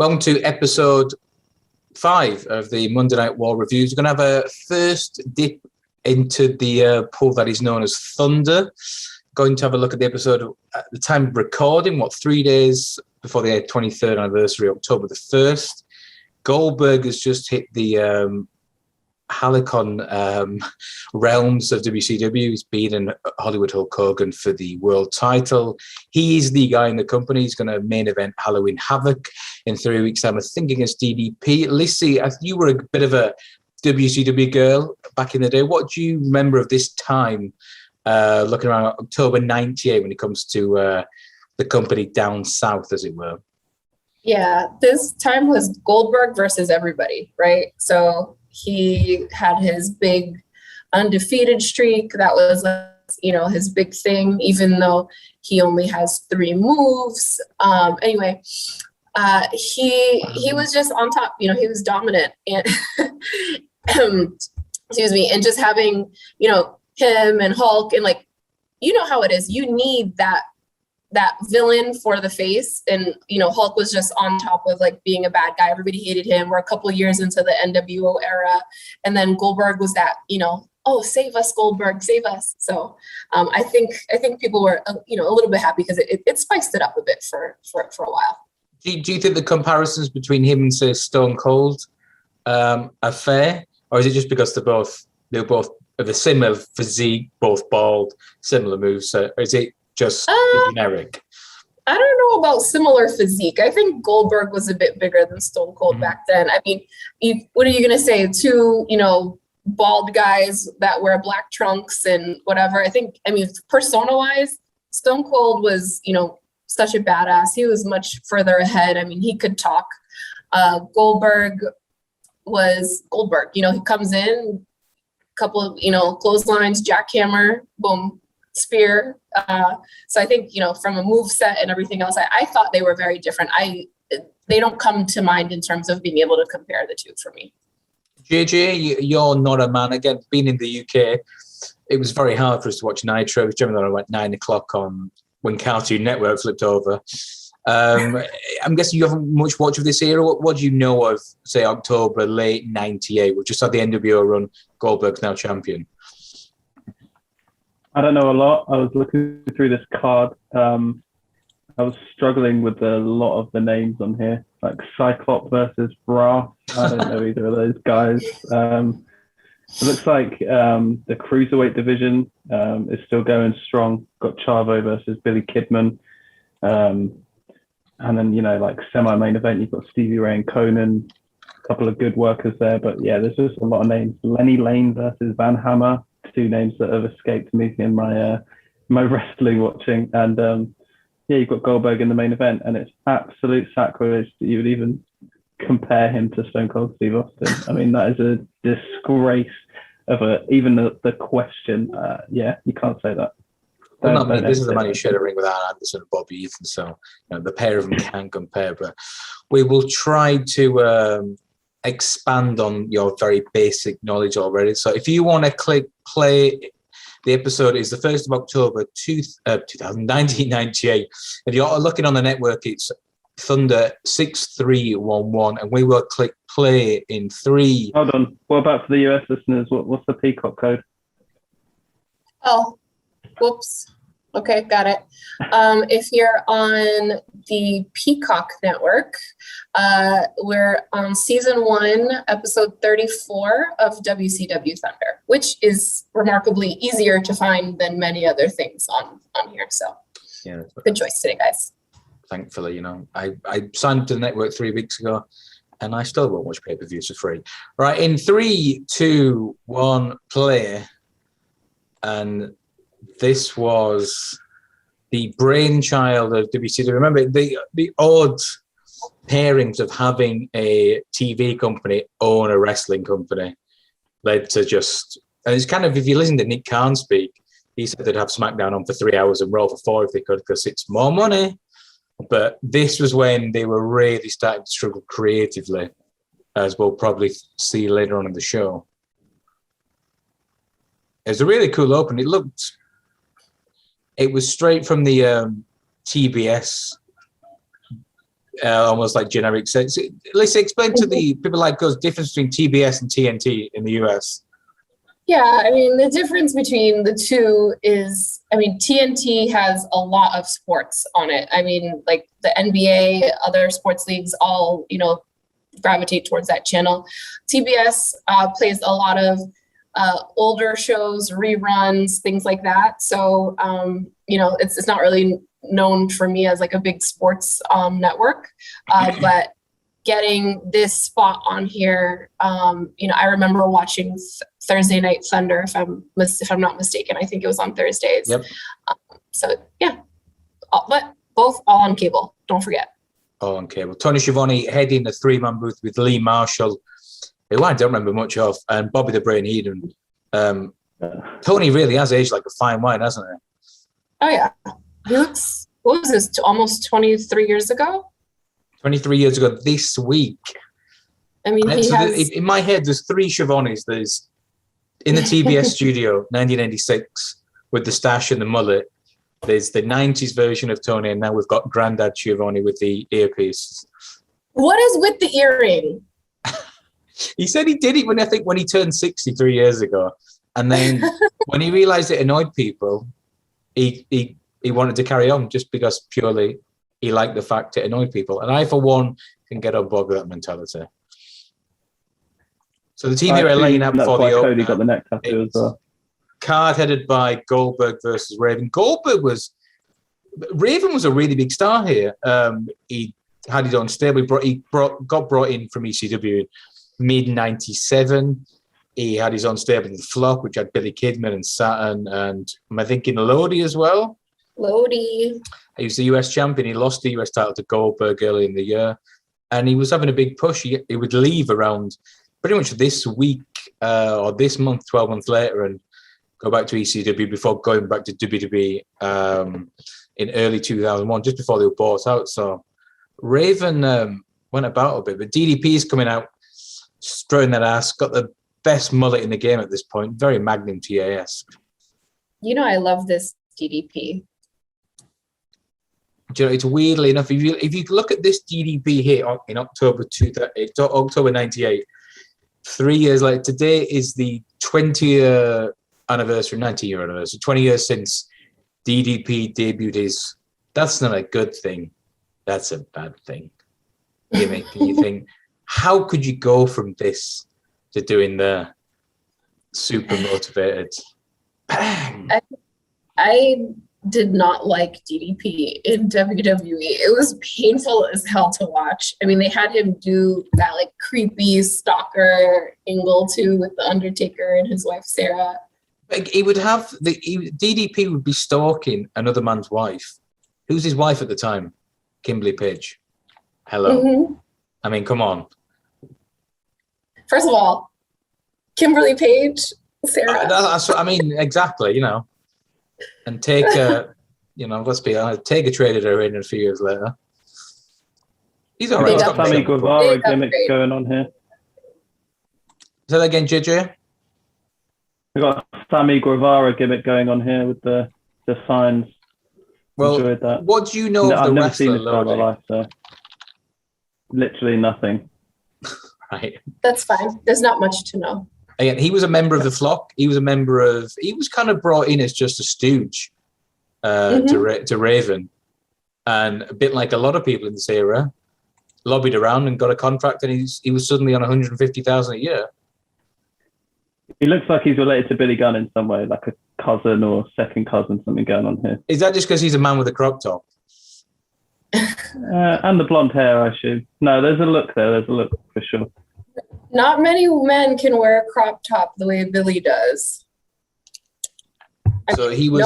Welcome to episode 5 of the Monday Night War reviews. We're going to have a first dip into the pool that is known as Thunder. Going to have a look at the episode at the time of recording, 3 days before the 23rd anniversary, October the 1st. Goldberg has just hit the Halicon realms of WCW. He's beaten Hollywood Hulk Hogan for the world title. He's the guy in the company. He's going to main event Halloween Havoc in 3 weeks' time, I think, against DDP. Lissy, you were a bit of a WCW girl back in the day. What do you remember of this time, looking around October 98 when it comes to the company down south, as it were? Yeah, this time was Goldberg versus everybody, right? So he had his big undefeated streak. That was, his big thing, even though he only has 3 moves. Anyway, he was just on top. He was dominant, and excuse me, and just having him and Hulk, and how it is. You need that villain for the face, and Hulk was just on top of being a bad guy. Everybody hated him. We're a couple years into the nWo era, and then Goldberg was that oh, save us, Goldberg, save us. So I think people were a little bit happy because it spiced it up a bit for a while. Do you think the comparisons between him and say Stone Cold are fair, or is it just because they're both of a similar physique, both bald, similar moves? Or is it just generic? I don't know about similar physique. I think Goldberg was a bit bigger than Stone Cold back then. I mean, what are you going to say? 2, bald guys that wear black trunks and whatever. I mean, persona-wise, Stone Cold was, such a badass. He was much further ahead. I mean, he could talk. Goldberg was Goldberg. He comes in, couple of, clotheslines, jackhammer, boom, spear. So I think, from a move set and everything else, I thought they were very different. They don't come to mind in terms of being able to compare the two for me. JJ, you're not a man. Again, being in the UK, it was very hard for us to watch Nitro. It was generally around 9 o'clock on when Cartoon Network flipped over. I'm guessing you haven't much watched of this era. What do you know of, say, October, late 98? We just had the nWo run. Goldberg's now champion. I don't know a lot. I was looking through this card. I was struggling with a lot of the names on here, like Cyclops versus Bra. I don't know either of those guys. It looks like the cruiserweight division is still going strong. Got Chavo versus Billy Kidman. And then, semi-main event, you've got Stevie Ray and Conan. A couple of good workers there. But, yeah, there's just a lot of names. Lenny Lane versus Van Hammer. 2 names that have escaped me in my my wrestling watching. And, you've got Goldberg in the main event. And it's absolute sacrilege that you would even compare him to Stone Cold Steve Austin. I mean, that is a disgrace of even the question. You can't say that. Well, this is the man who shared a ring with Arn Anderson and Bobby Eaton, so the pair of them can compare. But we will try to expand on your very basic knowledge already. So if you want to click play, the episode is the 1st of October, 1998. If you're looking on the network, it's Thunder 6311, and we will click play in 3. Hold on. What about for the US listeners? What's the Peacock code? Oh, whoops. Okay, got it. If you're on the Peacock network, we're on season 1, episode 34 of WCW Thunder, which is remarkably easier to find than many other things on here. So, yeah, good choice today, guys. Thankfully, I signed up to the network 3 weeks ago, and I still won't watch pay-per-views for free. Right, in 3, 2, 1, play. And this was the brainchild of WCW. Remember, the odd pairings of having a TV company own a wrestling company led to and it's kind of, if you listen to Nick Khan speak, he said they'd have SmackDown on for 3 hours and Raw for 4 if they could, because it's more money. But this was when they were really starting to struggle creatively, as we'll probably see later on in the show. It was a really cool open. It was straight from the TBS almost like generic sense. Let's explain to the people like us difference between TBS and TNT in the US. Yeah, I mean, the difference between the two is, I mean, TNT has a lot of sports on it. I mean, like the NBA, other sports leagues all, gravitate towards that channel. TBS plays a lot of older shows, reruns, things like that. So, it's not really known for me as like a big sports network, but getting this spot on here, I remember watching Thursday Night Thunder, if I'm not mistaken. I think it was on Thursdays. Yep. So yeah, but both all on cable. Don't forget. All on cable. Tony Schiavone heading the 3-man booth with Lee Marshall, who I don't remember much of, and Bobby the Brain Heenan. Tony really has aged like a fine wine, hasn't he? Oh yeah, he looks. What was this? Almost 23 years ago. 23 years ago this week. I mean, in my head, there's 3 Schiavones. There's in the TBS studio, 1996, with the stash and the mullet. There's the 90s version of Tony, and now we've got Grandad Schiavone with the earpiece. What is with the earring? He said he did it when he turned 63 years ago. And then when he realized it annoyed people, he wanted to carry on just because purely he liked the fact it annoyed people. And I, for one, can get on board with that mentality. So the team here are laying out before the opener. Cody got the neck tattoo as well. Card headed by Goldberg versus Raven. Raven was a really big star here. He had his own stable. Got brought in from ECW mid-97. He had his own stable in the Flock, which had Billy Kidman and Saturn, and am I thinking Lodi as well? Lodi. He was the US champion. He lost the US title to Goldberg early in the year, and he was having a big push. He would leave around pretty much this week or this month, 12 months later, and go back to ECW before going back to WWE in early 2001, just before they were bought out. So Raven went about a bit, but DDP is coming out, strutting that ass, got the best mullet in the game at this point, very Magnum TA-esque. I love this DDP. It's weirdly enough, if you look at this DDP hit in October 98, 3 years later, today is the 20-year anniversary, 19-year anniversary, 20 years since DDP debuted that's not a good thing. That's a bad thing. Can you think, how could you go from this to doing the super motivated bang? I did not like DDP in WWE. It was painful as hell to watch. I mean, they had him do that like creepy stalker angle too with the Undertaker and his wife Sarah. Like he would have DDP would be stalking another man's wife. Who's his wife at the time? Kimberly Page. Hello. Mm-hmm. I mean, come on. First of all, Kimberly Page, Sarah. That's what I mean, exactly. And take let's be honest, Taker traded her in a few years later. He's all right. Got Sammy Guevara gimmick going on here. Say that again, JJ. We got Sammy Guevara gimmick going on here with the signs. Well, enjoyed that. What do you know of the I've never wrestler? seen this in my life, so literally nothing. Right. That's fine. There's not much to know. Again, he was a member of the Flock. He was kind of brought in as just a stooge to Raven. And a bit like a lot of people in this era, lobbied around and got a contract, and he was suddenly on $150,000 a year. He looks like he's related to Billy Gunn in some way, like a cousin or second cousin, something going on here. Is that just because he's a man with a crop top? And the blonde hair, I assume. No, there's a look there. There's a look for sure. Not many men can wear a crop top the way Billy does. So he was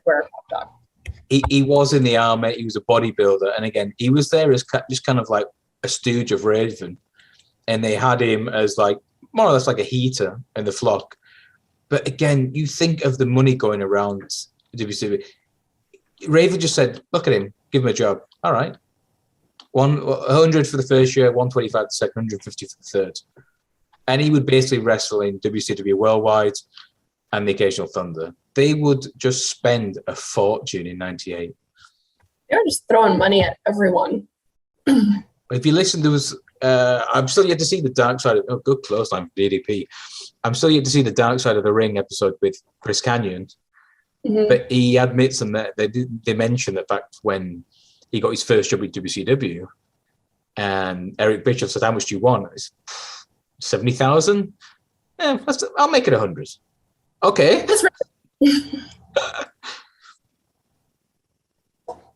wear a crop top. He was in the army. He was a bodybuilder, and again, he was there as just kind of like a stooge of Raven, and they had him as like more or less like a heater in the Flock. But again, you think of the money going around WCW. Raven just said, "Look at him, give him a job." All right, 100 for the first year, 125 the second, 150 for the third, and he would basically wrestle in WCW Worldwide and the occasional Thunder. They would just spend a fortune in '98. They were just throwing money at everyone. If you listen, there was. I'm still yet to see the dark side of. Oh, good clothesline for DDP. I'm still yet to see the dark side of the ring episode with Chris Kanyon, but he admits them that they mentioned the fact when he got his first job with WCW, and Eric Bischoff said, "How much do you want?" It's 70,000. Yeah, I'll make it 100. Okay. That's right.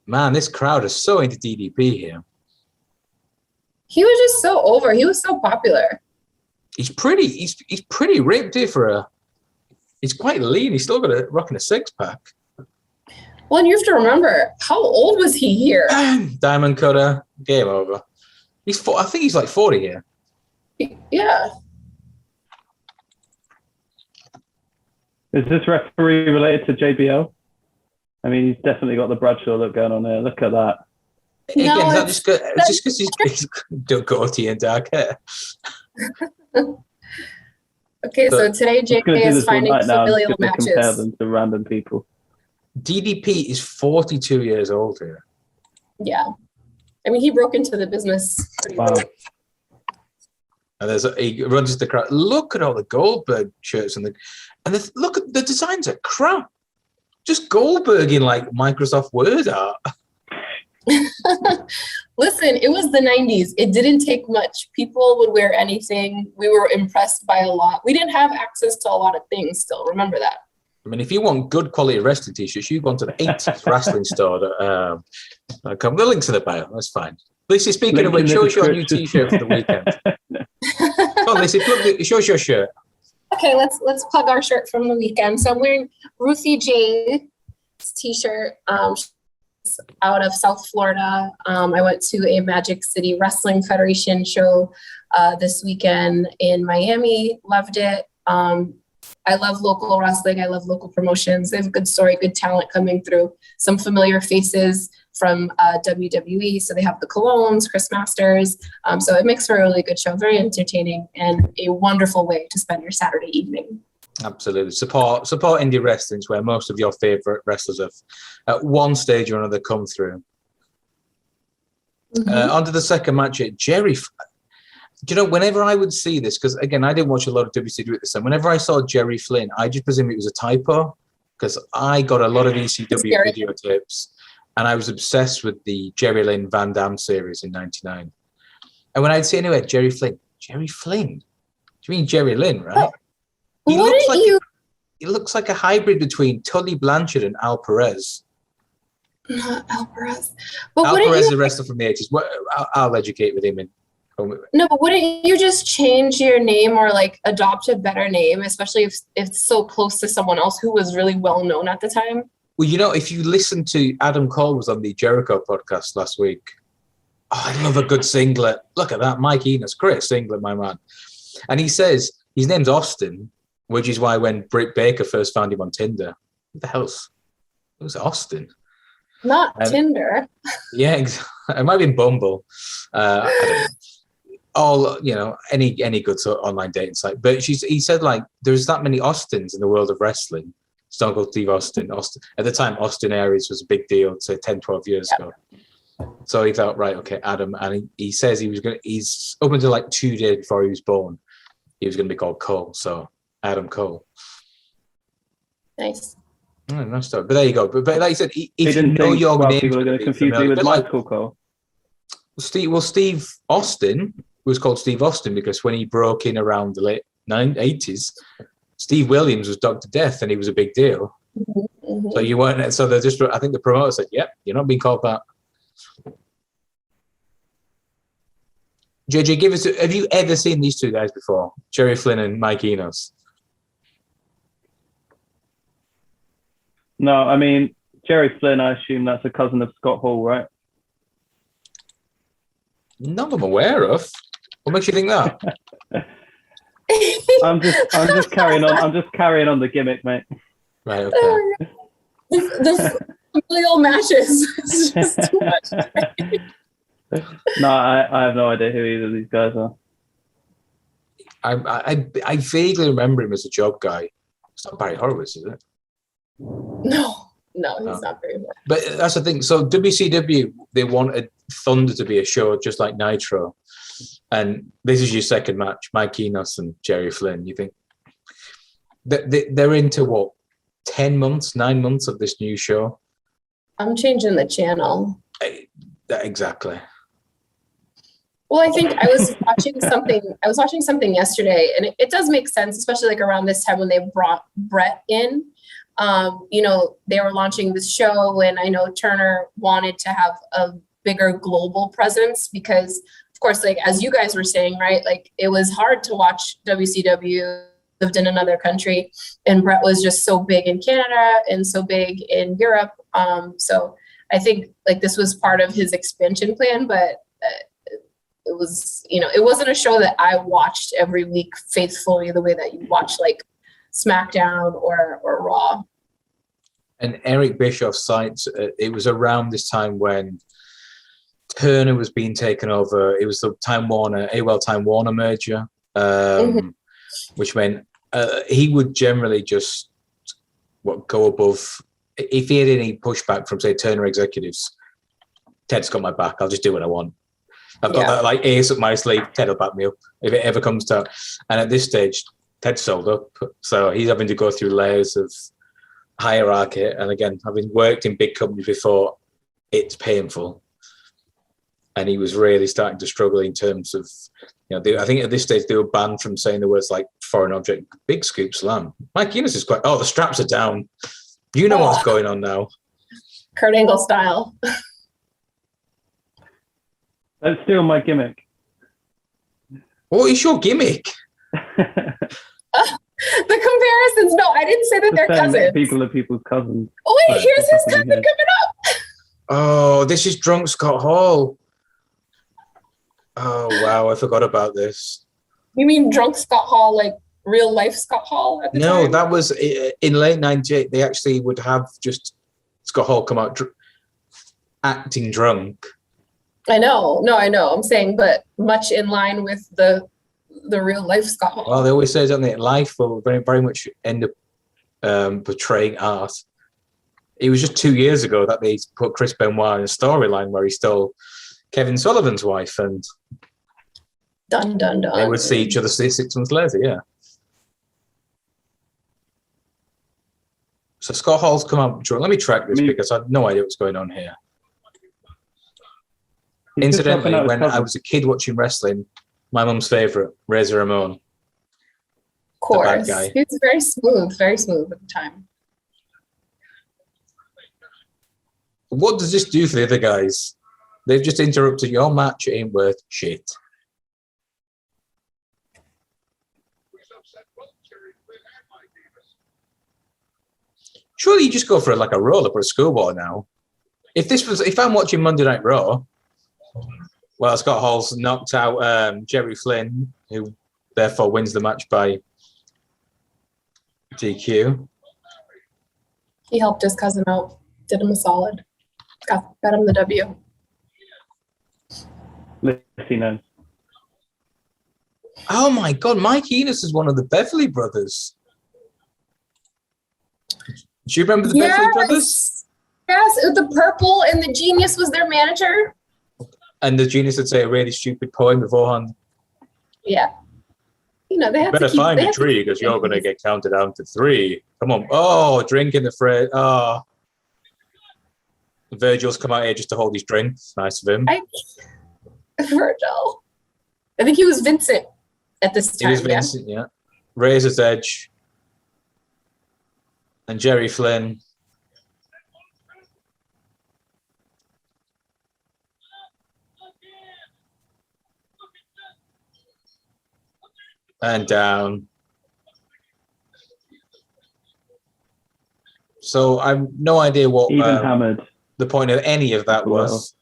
Man, this crowd is so into DDP here. He was just so over. He was so popular. He's pretty ripped here for a. He's quite lean. He's still got rocking a 6-pack. Well, and you have to remember, how old was he here? Diamond cutter, game over. I think he's like 40 here. Yeah. Is this referee related to JBL? I mean, he's definitely got the Bradshaw look going on there. Look at that. No, again, it's just because he's goatee and dark hair. Okay, so today JJ is finding familial matches. Compare matches. them to random people. DDP is 42 years old here. Yeah. I mean, he broke into the business pretty early. And he runs the crowd. Look at all the Goldberg shirts look at the designs are crap. Just Goldberg in like Microsoft Word art. Listen, it was the 90s. It didn't take much. People would wear anything. We were impressed by a lot. We didn't have access to a lot of things still. Remember that. I mean, if you want good quality wrestling t-shirts, you go to the 80s wrestling store. The link's in the bio. That's fine. Lissy, speaking of which, show us your new t-shirt for the weekend. Come on, Lissy, show us your shirt. Okay, let's plug our shirt from the weekend. So I'm wearing Ruthie J's t-shirt out of South Florida. I went to a Magic City Wrestling Federation show this weekend in Miami. Loved it. I love local wrestling. I love local promotions. They have a good story, good talent coming through. Some familiar faces from WWE. So they have the Colognes, Chris Masters. So it makes for a really good show, very entertaining and a wonderful way to spend your Saturday evening. Absolutely. Support indie wrestling, where most of your favorite wrestlers have at one stage or another come through. On to the second match at Jerry. Do you know, whenever I would see this, because again, I didn't watch a lot of WCW at the time. Whenever I saw Jerry Flynn, I just presumed it was a typo, because I got a lot of ECW videotapes, and I was obsessed with the Jerry Lynn Van Damme series in '99. And when I'd see anyway, Jerry Flynn. Do you mean Jerry Lynn, right? He looks like a hybrid between Tully Blanchard and Al Perez. Not Al Perez. Al Perez is a wrestler from the 80s. I'll educate with him in. No, but wouldn't you just change your name or like adopt a better name, especially if it's so close to someone else who was really well known at the time? Well, you know, if you listen to Adam Cole was on the Jericho podcast last week. Oh, I love a good singlet. Look at that, Mike Enos, great singlet, my man. And he says his name's Austin, which is why when Britt Baker first found him on Tinder, what the hell's it was Austin? Not Tinder. Yeah, it might be Bumble. I don't know. All, you know, any good sort of online dating site. But he said, like, there's that many Austins in the world of wrestling. Stone Cold Steve Austin. At the time, Austin Aries was a big deal, say 10, 12 years ago. So he thought, right, okay, Adam. And he says he's up until like 2 days before he was born, he was going to be called Cole. So Adam Cole. Nice. Oh, nice story. But there you go. But like you said, if you know your name, people are going to confuse me with Michael Cole. Steve Austin was called Steve Austin because when he broke in around the late 80s, Steve Williams was Dr. Death and he was a big deal. Mm-hmm. So you weren't. So I think the promoter said, "Yep, you're not being called that." JJ, have you ever seen these two guys before? Jerry Flynn and Mike Enos? No, I mean, Jerry Flynn, I assume that's a cousin of Scott Hall, right? None I'm aware of. What makes you think that? I'm just carrying on. I'm just carrying on the gimmick, mate. Right. Okay. The familial matches is just too much. No, I have no idea who either of these guys are. I vaguely remember him as a job guy. It's not Barry Horowitz, is it? No, he's not very good. But that's the thing. So WCW, they wanted Thunder to be a show just like Nitro. And this is your second match, Mike Enos and Jerry Flynn. You think they're into what, 9 months of this new show? I'm changing the channel. Exactly. Well, I think I was watching something yesterday, and it does make sense, especially like around this time when they brought Brett in. They were launching this show, and I know Turner wanted to have a bigger global presence because, of course, like as you guys were saying, right, like it was hard to watch WCW, lived in another country, and Brett was just so big in Canada and so big in Europe. So I think like this was part of his expansion plan, but it was, it wasn't a show that I watched every week faithfully the way that you watch like SmackDown or Raw. And Eric Bischoff cites it was around this time when Turner was being taken over. It was the Time Warner merger, which meant he would generally just go above. If he had any pushback from, say, Turner executives, Ted's got my back. I'll just do what I want. I've got that like ace up my sleeve. Ted will back me up if it ever comes to. And at this stage, Ted's sold up, so he's having to go through layers of hierarchy. And again, having worked in big companies before, it's painful. And he was really starting to struggle in terms of, I think at this stage they were banned from saying the words like foreign object, big scoop slam. Mike Enos is quite. Oh, the straps are down. You know what's going on now. Kurt Angle style. Don't steal my gimmick. What is your gimmick? The comparisons. No, I didn't say that they're cousins. People are people's cousins. Oh, wait, here's his cousin coming up. Oh, this is drunk Scott Hall. Oh, wow, I forgot about this. You mean drunk Scott Hall, like real life Scott Hall at the time? No, that was in late 98. They actually would have just Scott Hall come out acting drunk. I know. No, I know. I'm saying, but much in line with the real life Scott Hall. Well, they always say, don't they, life will very, very much end up portraying art. It was just 2 years ago that they put Chris Benoit in a storyline where he stole Kevin Sullivan's wife, and dun dun dun. They would see each other 6 months later. Yeah. So Scott Hall's come out. Let me track this because I have no idea what's going on here. Incidentally, when I was a kid watching wrestling, my mum's favorite, Razor Ramon. Of course. He was very smooth at the time. What does this do for the other guys? They've just interrupted your match. It ain't worth shit. Surely you just go for a roll up or a schoolboy now. If I'm watching Monday Night Raw, well, Scott Hall's knocked out Jerry Flynn, who therefore wins the match by DQ. He helped his cousin out, did him a solid, got him the W. Lissy knows. Oh my God, Mike Enos is one of the Beverly Brothers. Do you remember the Beverly Brothers? Yes, the Purple and the Genius was their manager. And the Genius would say a really stupid poem beforehand. Yeah. They had better to keep, find a tree because you're going to get counted down to 3. Come on. Oh, drinking the phrase. Oh. Virgil's come out here just to hold his drink. Nice of him. Virgil. I think he was Vincent at this time. He was Vincent, yeah. Razor's Edge. And Jerry Flynn. And down. So I've no idea what hammered. The point of any of that was.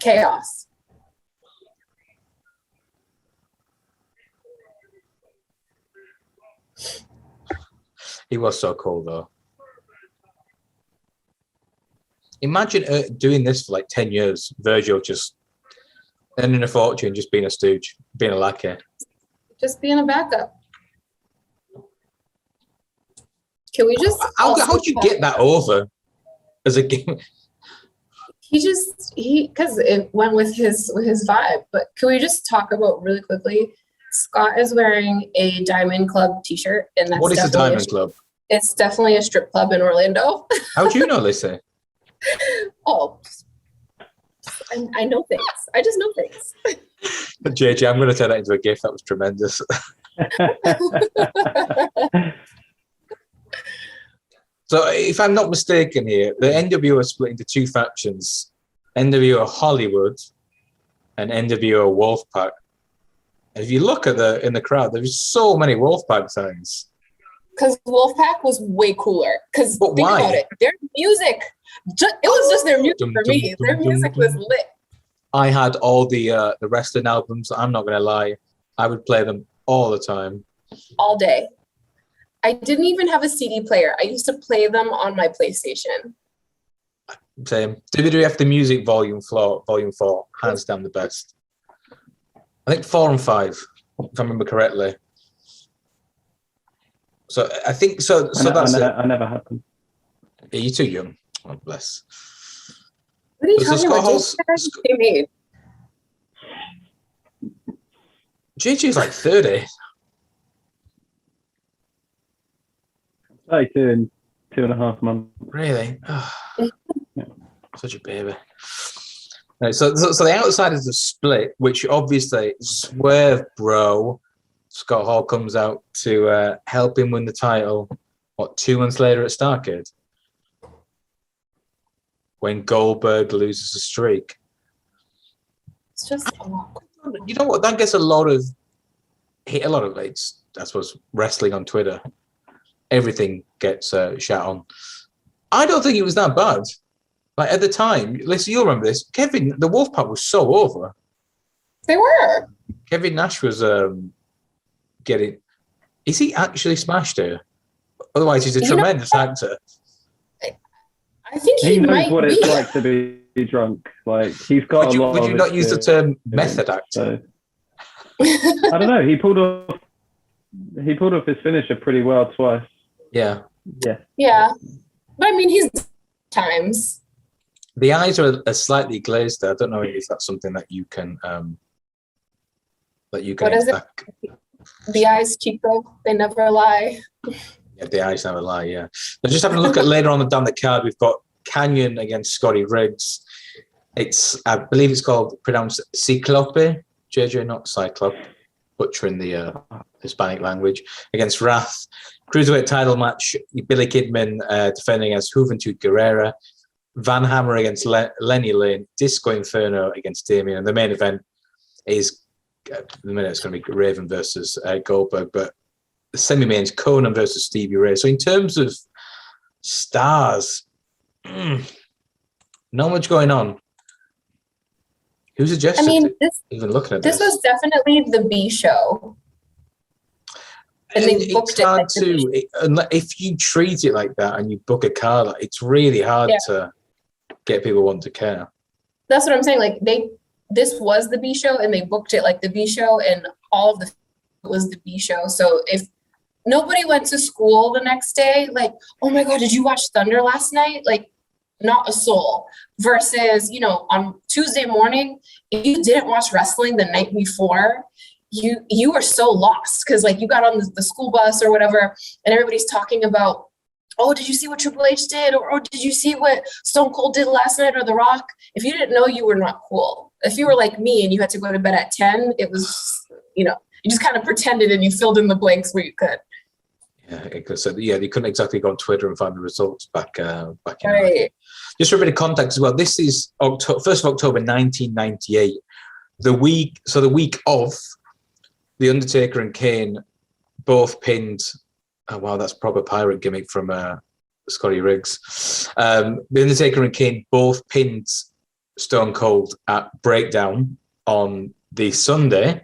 Chaos. He was so cool, though. Imagine doing this for 10 years. Virgil just earning a fortune, just being a stooge, being a lackey. Just being a backup. Can we just... How'd you get that over as a game? because it went with his vibe. But can we just talk about really quickly? Scott is wearing a Diamond Club t-shirt, and that's What is the definitely Diamond Club? It's definitely a strip club in Orlando. How do you know, Lissy? Oh, I know things. I just know things. JJ, I'm going to turn that into a gift. That was tremendous. So if I'm not mistaken here, the NWO are split into two factions. NWO Hollywood and NWO Wolfpac. And if you look at in the crowd, there's so many Wolfpac signs. Because Wolfpac was way cooler. Because think why? about it. Their music, it was just their music for me. Their music was lit. I had all the wrestling albums. I'm not going to lie. I would play them all the time. All day. I didn't even have a CD player. I used to play them on my PlayStation. Same. WWF The Music Volume 4, hands down the best. I think 4 and 5, if I remember correctly. So I think so. That's it. I never had them. Yeah, you're too young. Oh, bless. What are you talking about? They made. JJ's like 30. 32 in 2.5 months. Really? Oh, such a baby. Right, so the outsiders have split, which obviously swerve, bro. Scott Hall comes out to help him win the title. 2 months later at Starrcade, when Goldberg loses a streak. It's just you know what? That gets a lot of I suppose wrestling on Twitter. Everything gets shat on. I don't think it was that bad. Like at the time, listen, you'll remember this. Kevin, the Wolfpac was so over. They were. Kevin Nash was getting. Is he actually smashed here? Otherwise, he's a tremendous actor. I think he knows might what be. it's like to be drunk. Like he's got Would a lot. Would you not use the term method actor? So. I don't know. He pulled off his finisher pretty well twice. Yeah. Yeah, but I mean, he's times. The eyes are slightly glazed. I don't know if that's something that you can What is it? The eyes, Chico. They never lie. Yeah, the eyes never lie. Yeah. Now, just having a look at later on down the card, we've got Canyon against Scotty Riggs. I believe it's pronounced Cyclope. JJ, not Cyclope. Butchering the Hispanic language, against Wrath. Cruiserweight title match, Billy Kidman defending against Juventud Guerrera. Van Hammer against Lenny Lane. Disco Inferno against Damien. And the main event is, at the minute, it's going to be Raven versus Goldberg. But the semi-mains, Conan versus Stevie Ray. So in terms of stars, not much going on. Who suggested even looking at this? This was definitely the B show. And they booked it's hard if you treat it like that and you book a card, it's really hard to get people want to care. That's what I'm saying. Like this was the B show and they booked it like the B show, and all of the was the B show. So if nobody went to school the next day, like, oh my God, did you watch Thunder last night? Like, not a soul. Versus, on Tuesday morning, if you didn't watch wrestling the night before, you were so lost because like you got on the school bus or whatever, and everybody's talking about, oh, did you see what Triple H did? Or did you see what Stone Cold did last night, or The Rock? If you didn't know, you were not cool. If you were like me and you had to go to bed at 10, it was, you just kind of pretended and you filled in the blanks where you could. Yeah, you couldn't exactly go on Twitter and find the results back in. Right. Just for a bit of context as well, this is 1st of October 1998. The week of, The Undertaker and Kane both pinned. Oh wow, that's proper pirate gimmick from Scotty Riggs. The Undertaker and Kane both pinned Stone Cold at Breakdown on the Sunday,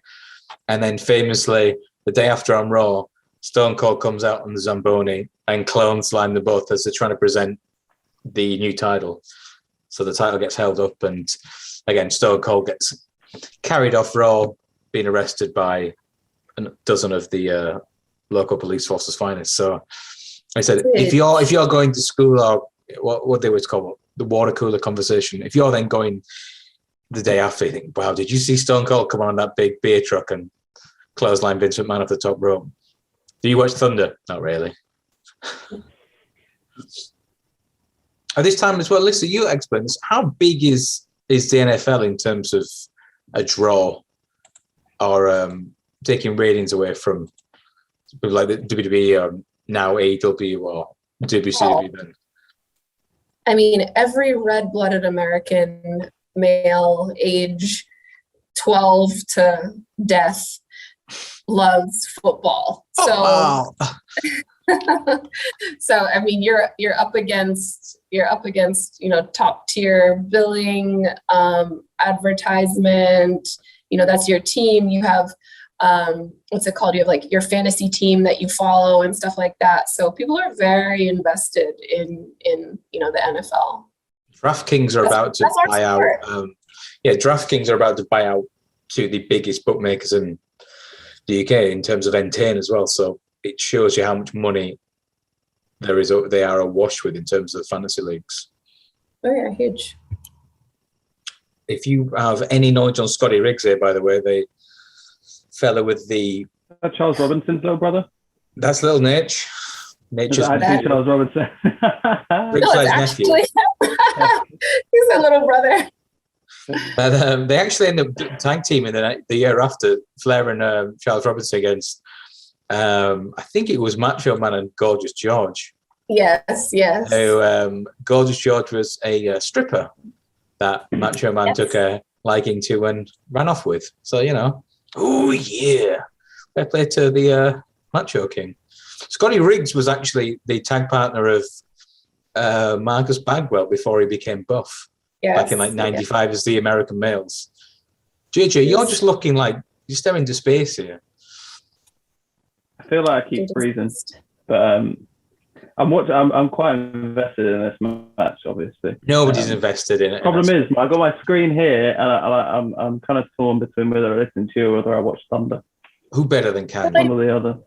and then famously the day after on Raw, Stone Cold comes out on the Zamboni and clothesline them both as they're trying to present the new title. So the title gets held up, and again, Stone Cold gets carried off Raw, being arrested by a dozen of the local police force's finest. So I said, if you're going to school, or what they would call the water cooler conversation. If you're then going the day after, you think, wow, did you see Stone Cold come on that big beer truck and clothesline Vince McMahon off the top rope? Do you watch Thunder? Not really. At this time as well, Lissy, you explain this. How big is the NFL in terms of a draw or taking ratings away from people like the WWE or now AEW or WCW then? I mean, every red-blooded American male, age 12 to death, loves football. So, so I mean, you're up against top tier billing, advertisement. That's your team. You have what's it called? You have like your fantasy team that you follow and stuff like that. So people are very invested in the NFL. DraftKings are about to buy out. DraftKings are about to buy out two of the biggest bookmakers in the UK in terms of Entain as well. So it shows you how much money they are awash with in terms of fantasy leagues. Oh yeah, huge. If you have any knowledge on Scotty Riggs here, by the way, the fella with the Charles Robinson's little brother. That's little Nate. Nature's actually Charles Robinson. Riggs' nephew. He's a little brother. But they actually end up tag teaming the year after, Flair and Charles Robinson against, I think it was Macho Man and Gorgeous George. Yes. So Gorgeous George was a stripper that Macho Man took a liking to and ran off with. So, oh yeah. Fair play to the Macho King. Scotty Riggs was actually the tag partner of Marcus Bagwell before he became buff. Back in 95 as the American males. JJ, you're just looking like you're staring into space here. I feel like I keep breathing, but I'm quite invested in this match. Obviously, nobody's invested in it. Problem is, I got my screen here, and I'm kind of torn between whether I listen to you or whether I watch Thunder. Who better than Cam? One or the other.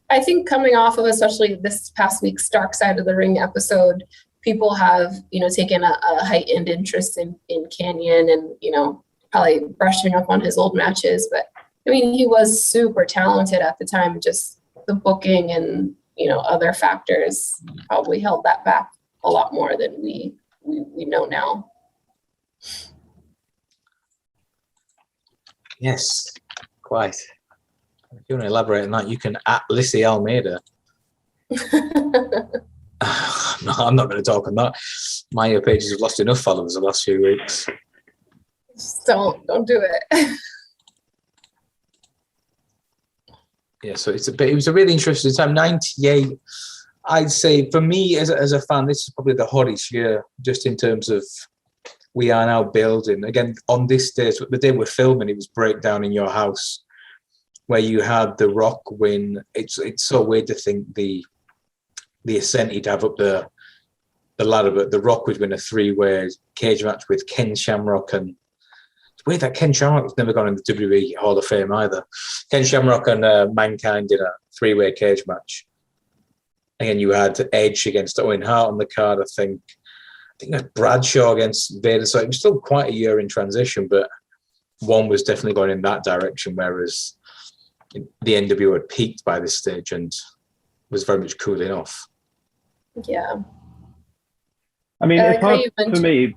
I think coming off of especially this past week's Dark Side of the Ring episode, people have, taken a heightened interest in Canyon and, probably brushing up on his old matches. But I mean, he was super talented at the time. Just the booking and, other factors probably held that back a lot more than we know now. Yes, quite. If you want to elaborate on that, you can at Lissy Almeida. No, I'm not going to talk on that. My pages have lost enough followers the last few weeks. Don't do it. Yeah, so it was a really interesting time. 98, I'd say for me as a fan, this is probably the hottest year, just in terms of we are now building. Again, on this day, so the day we're filming, it was Breakdown in Your House, where you had The Rock win. It's so weird to think the ascent he'd have up the ladder, but The Rock would win a 3-way cage match with Ken Shamrock, and it's weird that Ken Shamrock's never gone in the WWE Hall of Fame either. Ken Shamrock and Mankind did a 3-way cage match. Again, you had Edge against Owen Hart on the card. I think that's Bradshaw against Vader. So it was still quite a year in transition, but one was definitely going in that direction, whereas the NWO had peaked by this stage and was very much cooling off. Yeah. I mean, it's hard for me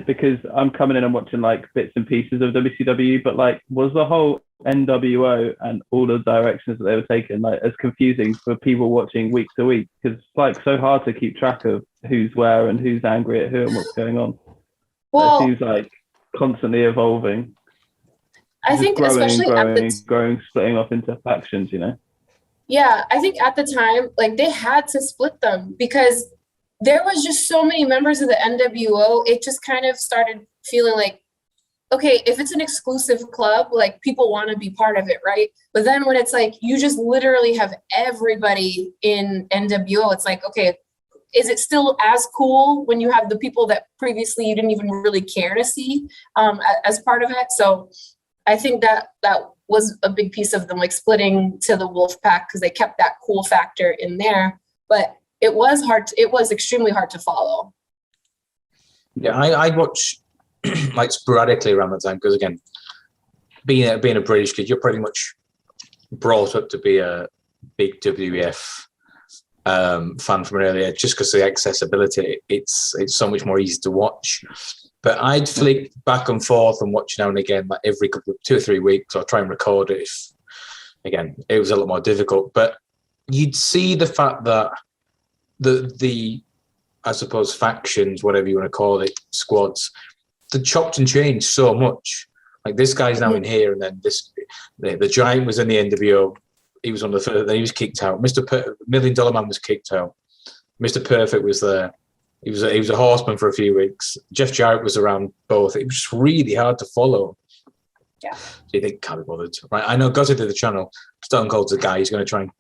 because I'm coming in and watching bits and pieces of WCW, but was the whole NWO and all the directions that they were taking as confusing for people watching week to week? Because it's so hard to keep track of who's where and who's angry at who and what's going on. Well, it seems constantly evolving. I think especially growing, splitting off into factions, Yeah, I think at the time, they had to split them because there was just so many members of the NWO. It just kind of started feeling okay, if it's an exclusive club, people want to be part of it, right? But then when it's you just literally have everybody in NWO, it's okay, is it still as cool when you have the people that previously you didn't even really care to see as part of it? So I think that was a big piece of them splitting to the Wolfpac because they kept that cool factor in there. But it was hard. It was extremely hard to follow. Yeah, I watch like sporadically around that time because again, being a British kid, you're pretty much brought up to be a big WEF fan from an early age, just because of the accessibility. It's so much more easy to watch. But I'd flick back and forth and watch now and again, like every couple of 2 or 3 weeks. I'll try and record it. Again, it was a lot more difficult, but you'd see the fact that the I suppose factions, whatever you want to call it, squads, they chopped and changed so much. Like this guy's now in here, and then the Giant was in the NWO. He was on the first. Then he was kicked out. $1 Million Man was kicked out. Mr. Perfect was there. He was a horseman for a few weeks. Jeff Jarrett was around both. It was just really hard to follow. Yeah. So you think, can't be bothered. Right? I know Gozzy did the channel. Stone Cold's a guy who's going to try and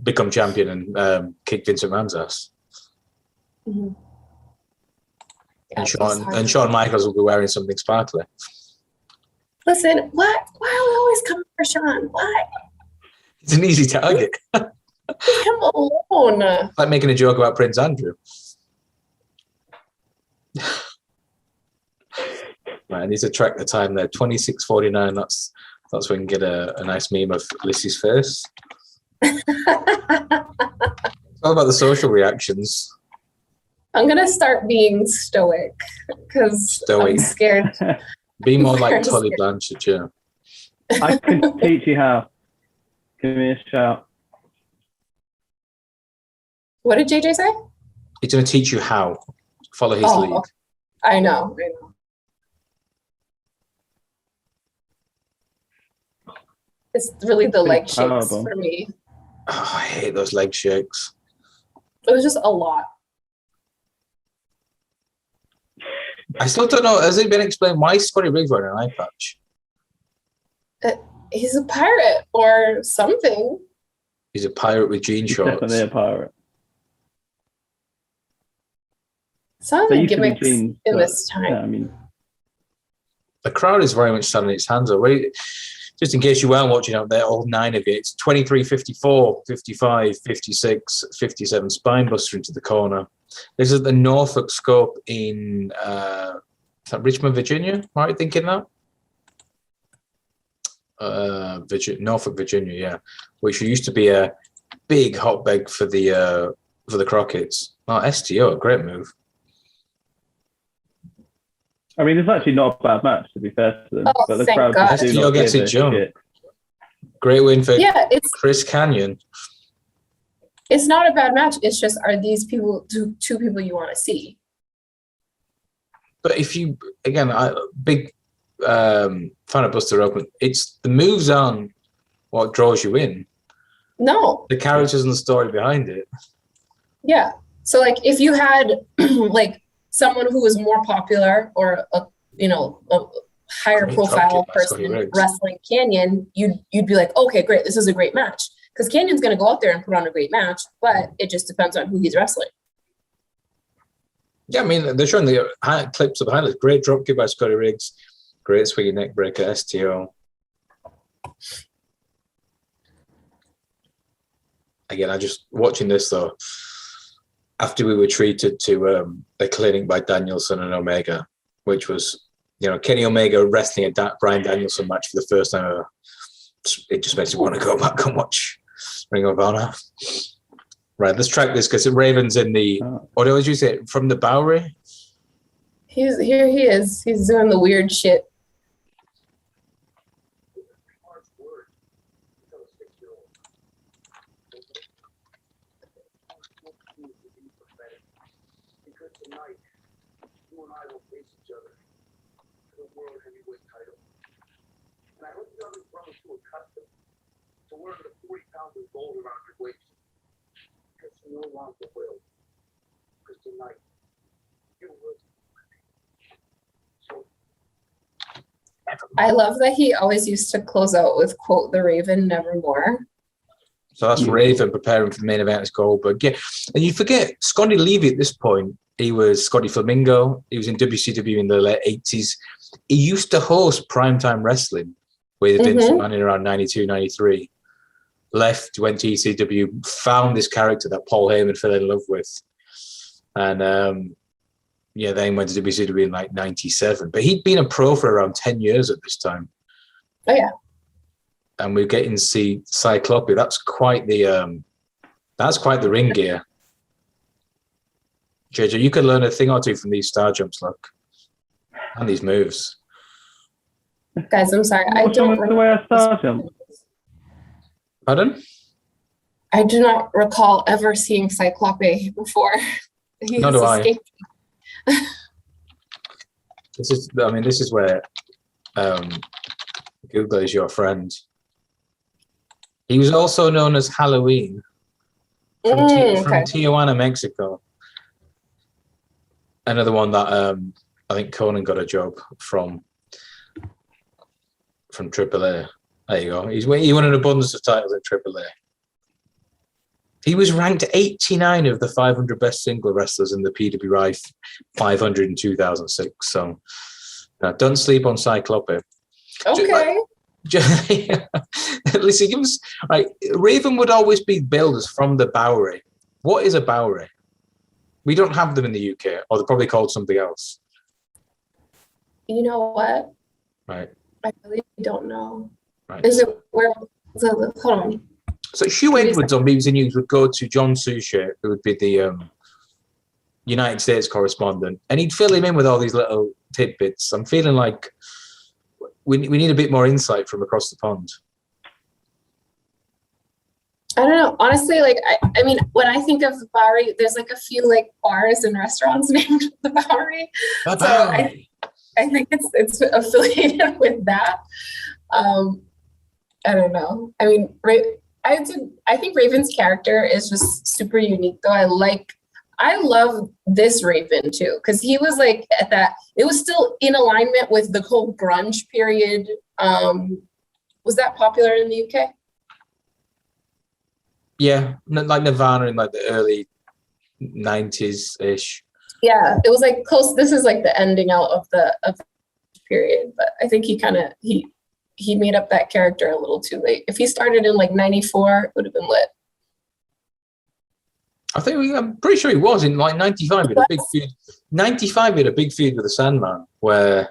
become champion and kick Vince McMahon's ass. Mm-hmm. Yeah, and Shawn Michaels will be wearing something sparkly. Listen, what? Why are we always coming for Shawn? What? It's an easy target. Leave him alone. It's like making a joke about Prince Andrew. Right, I need to track the time there. 26:49. That's when we can get a nice meme of Lissy's face. It's all about the social reactions. I'm gonna start being stoic because I'm scared. Be more like Tully Blanchard, yeah. I can teach you how. Give me a shout. What did JJ say? He's going to teach you how. Follow his lead. I know. It's really the leg shakes for me. Oh, I hate those leg shakes. It was just a lot. I still don't know. Has it been explained why Scotty Riggs wearing an eye patch? He's a pirate or something. He's a pirate with jean shorts. Definitely a pirate. Some gimmicks in this time. Yeah, I mean, the crowd is very much standing its hands up. Just in case you weren't watching out there, all 9 of it. It's 23, 54, 55, 56, 57. Spinebuster into the corner. This is the Norfolk Scope in is that Richmond, Virginia? Am I right thinking that? Norfolk, Virginia, yeah. Which used to be a big hotbed for the Crockett's. Oh, STO, a great move. I mean, it's actually not a bad match, to be fair to them. Oh, but the thank crowd God. do STO not gets give it a jump. shit. Great win for it's Chris Canyon. It's not a bad match. It's just, are these people two people you want to see? But if you, again, big fan of Buster Open, it's the moves aren't what draws you in. No. The characters and the story behind it. Yeah. So like if you had like someone who was more popular or a higher profile person wrestling Canyon, you'd be like, okay, great, this is a great match. Because Canyon's going to go out there and put on a great match, but it just depends on who he's wrestling. Yeah, I mean, they're showing the clips of the highlights. Great drop kick by Scotty Riggs. Great swinging neck breaker, STO. Again, I just watching this though. After we were treated to a clinic by Danielson and Omega, which was, Kenny Omega wrestling a Bryan Danielson match for the first time ever. It just makes me want to go back and watch Ring of Honor. Right, let's track this because Raven's in the. What did you say? From the Bowery? Here he is. He's doing the weird shit. To wear the 40 pounds of gold around your waist. Because you no longer will. Because tonight, you will. I love that he always used to close out with, quote, the Raven, nevermore. So that's Raven preparing for the main event as Goldberg. Yeah. And you forget, Scotty Levy at this point, he was Scotty Flamingo. He was in WCW in the late 80s. He used to host primetime wrestling with Vince McMahon in around 92, 93. Left, went to ECW, found this character that Paul Heyman fell in love with. And Yeah, then went to WCW in like 97. But he'd been a pro for around 10 years at this time. Oh, yeah. And we're getting to see Cyclope. That's quite the ring gear. JJ, you could learn a thing or two from these star jumps, look. And these moves. Guys, I'm sorry. I What's don't wrong with the way I star jump? Pardon? I do not recall ever seeing Cyclope before. Nor do I. This is where Google is your friend. He was also known as Halloween from Tijuana, Mexico. Another one that I think Conan got a job from AAA. There you go. He won an abundance of titles in AAA. He was ranked 89 of the 500 best single wrestlers in the PWI 500 in 2006. So don't sleep on Cyclope. Okay. Listen, give us right. Raven would always be billed as from the Bowery. What is a Bowery? We don't have them in the UK, or they're probably called something else. You know what? Right. I really don't know. Right. Is it where? Hold on. So Hugh Edwards on BBC News would go to John Suchet, who would be the United States correspondent, and he'd fill him in with all these little tidbits. I'm feeling like we need a bit more insight from across the pond. I don't know. Honestly, like I mean, when I think of the Bowery, there's like a few like bars and restaurants named the Bowery. The So Bowery. I think it's affiliated with that. I don't know. I mean, I think Raven's character is just super unique, though. I love this Raven too, because he was like at that. It was still in alignment with the whole grunge period. Was that popular in the UK? Yeah, like Nirvana in like the early 90s ish. Yeah, it was like close. This is like the ending out of the period, but I think he made up that character a little too late. If he started in like 94, it would have been lit. I'm pretty sure he was in like 95. He had a big feud. 95 he had a big feud with the Sandman, where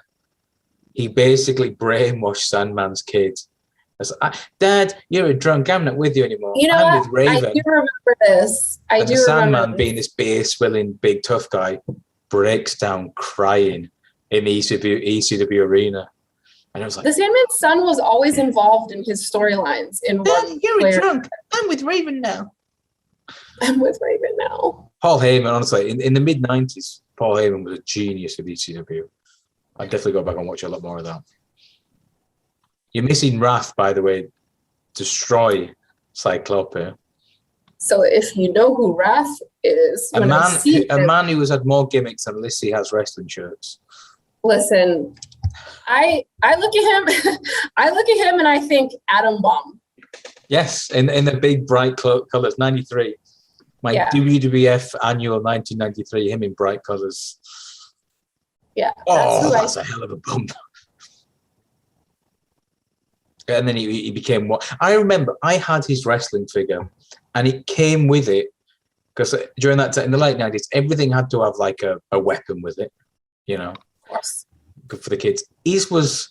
he basically brainwashed Sandman's kid. Dad, you're a drunk. I'm not with you anymore. You know I'm what? with Raven. I do remember this. And the Sandman, being this base-willing, big tough guy, breaks down crying in the ECW arena. And I was like, the Sandman's son was always involved in his storylines. Dad, you're a drunk. I'm with Raven now. I'm with Raven now. Paul Heyman, honestly, in the mid-90s, Paul Heyman was a genius with ECW. I'd definitely go back and watch a lot more of that. You're missing Wrath, by the way. Destroy Cyclope. So if you know who Wrath is, A man who has had more gimmicks than Lissy has wrestling shirts. Listen, I look at him, and I think Atom Bomb. Yes, in the big bright colors, 93. My WWF annual 1993, him in bright colors. Yeah. That's a hell of a bump. And then he became what I remember. I had his wrestling figure, and it came with it because during that time in the late 90s, everything had to have like a weapon with it, you know. Of course. Good for the kids. His was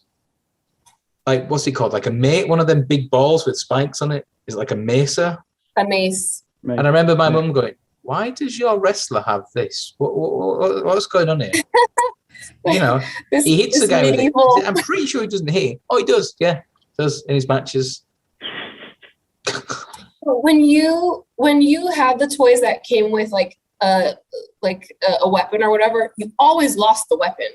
like, what's it called? Like one of them big balls with spikes on it. Is it like a mesa? A mace. And I remember my mum going, "Why does your wrestler have this? What's going on here?" You know, he hits the guy with it. I'm pretty sure he doesn't hit. Oh, he does. Yeah. Does in his matches. When you had the toys that came with like a weapon or whatever, you always lost the weapon.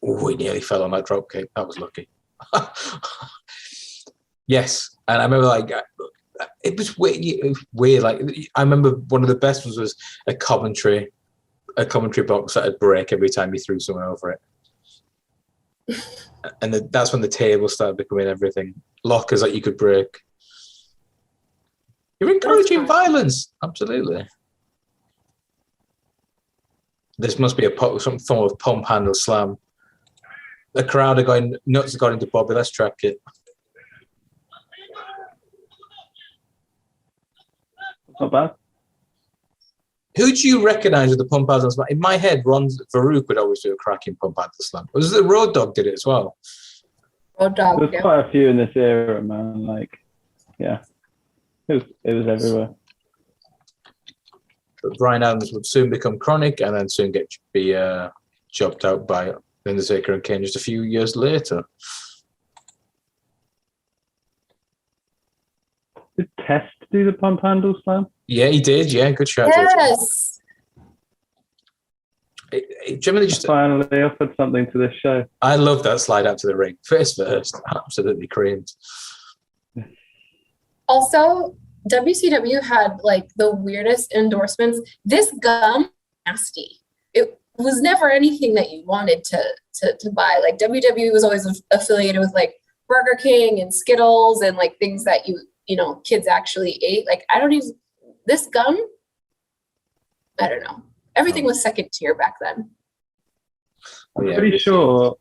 Oh, he nearly fell on that drop kick. That was lucky. Yes, and I remember like it was weird. Like I remember one of the best ones was a commentary box that would break every time you threw someone over it. And that's when the table started becoming everything. Lockers that you could break. You're encouraging violence. Absolutely. This must be some form of pump handle slam. The crowd are going nuts according to Bobby. Let's track it. Not bad. Who do you recognise with the pump handle slam? In my head, Ron Farouk would always do a cracking pump handle slam. Was it the Road Dogg did it as well? Road Dogg. There's quite a few in this era, man. Like, yeah, it was everywhere. But Brian Adams would soon become chronic and then soon be chopped out by Undertaker and Kane just a few years later. Did Test do the pump handle slam? Yeah, he did. Yeah, good shout. Yes. It generally just Finally offered something to this show. I love that slide out to the ring. Face first, absolutely creamed. Also, WCW had like the weirdest endorsements. This gum, nasty. It was never anything that you wanted to buy. Like WWE was always affiliated with like Burger King and Skittles and like things that you know kids actually ate. Like I don't even this gum. I don't know. Everything was second tier back then. I'm pretty sure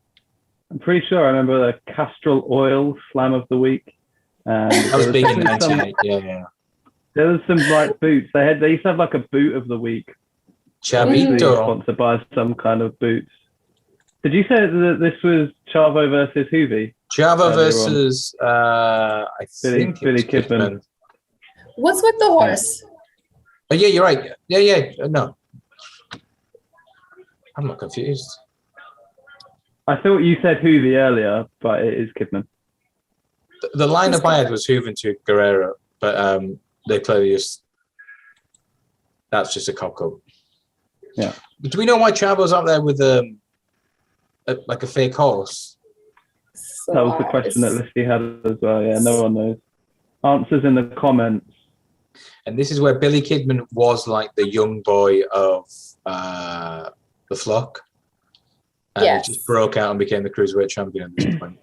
I remember the Castrol Oil Slam of the Week. That was big in 98. Yeah. There was some like boots. They used to have like a boot of the week. Chavito. Sponsored by some kind of boots. Did you say that this was Chavo versus Hoovy? Chavo versus I think Billy Kidman. What's with the horse? Oh yeah, you're right. Yeah. No. I'm not confused. I thought you said Hoovy earlier, but it is Kidman. The line of my head was Hooven to Guerrero, but they clearly that's just a cock-up. Yeah. Do we know why Chavo's up there with like a fake horse? That was the question that Lissy had as well. Yeah, no one knows. Answers in the comments. And this is where Billy Kidman was like the young boy of the flock. And Yes. he just broke out and became the cruiserweight champion at this point.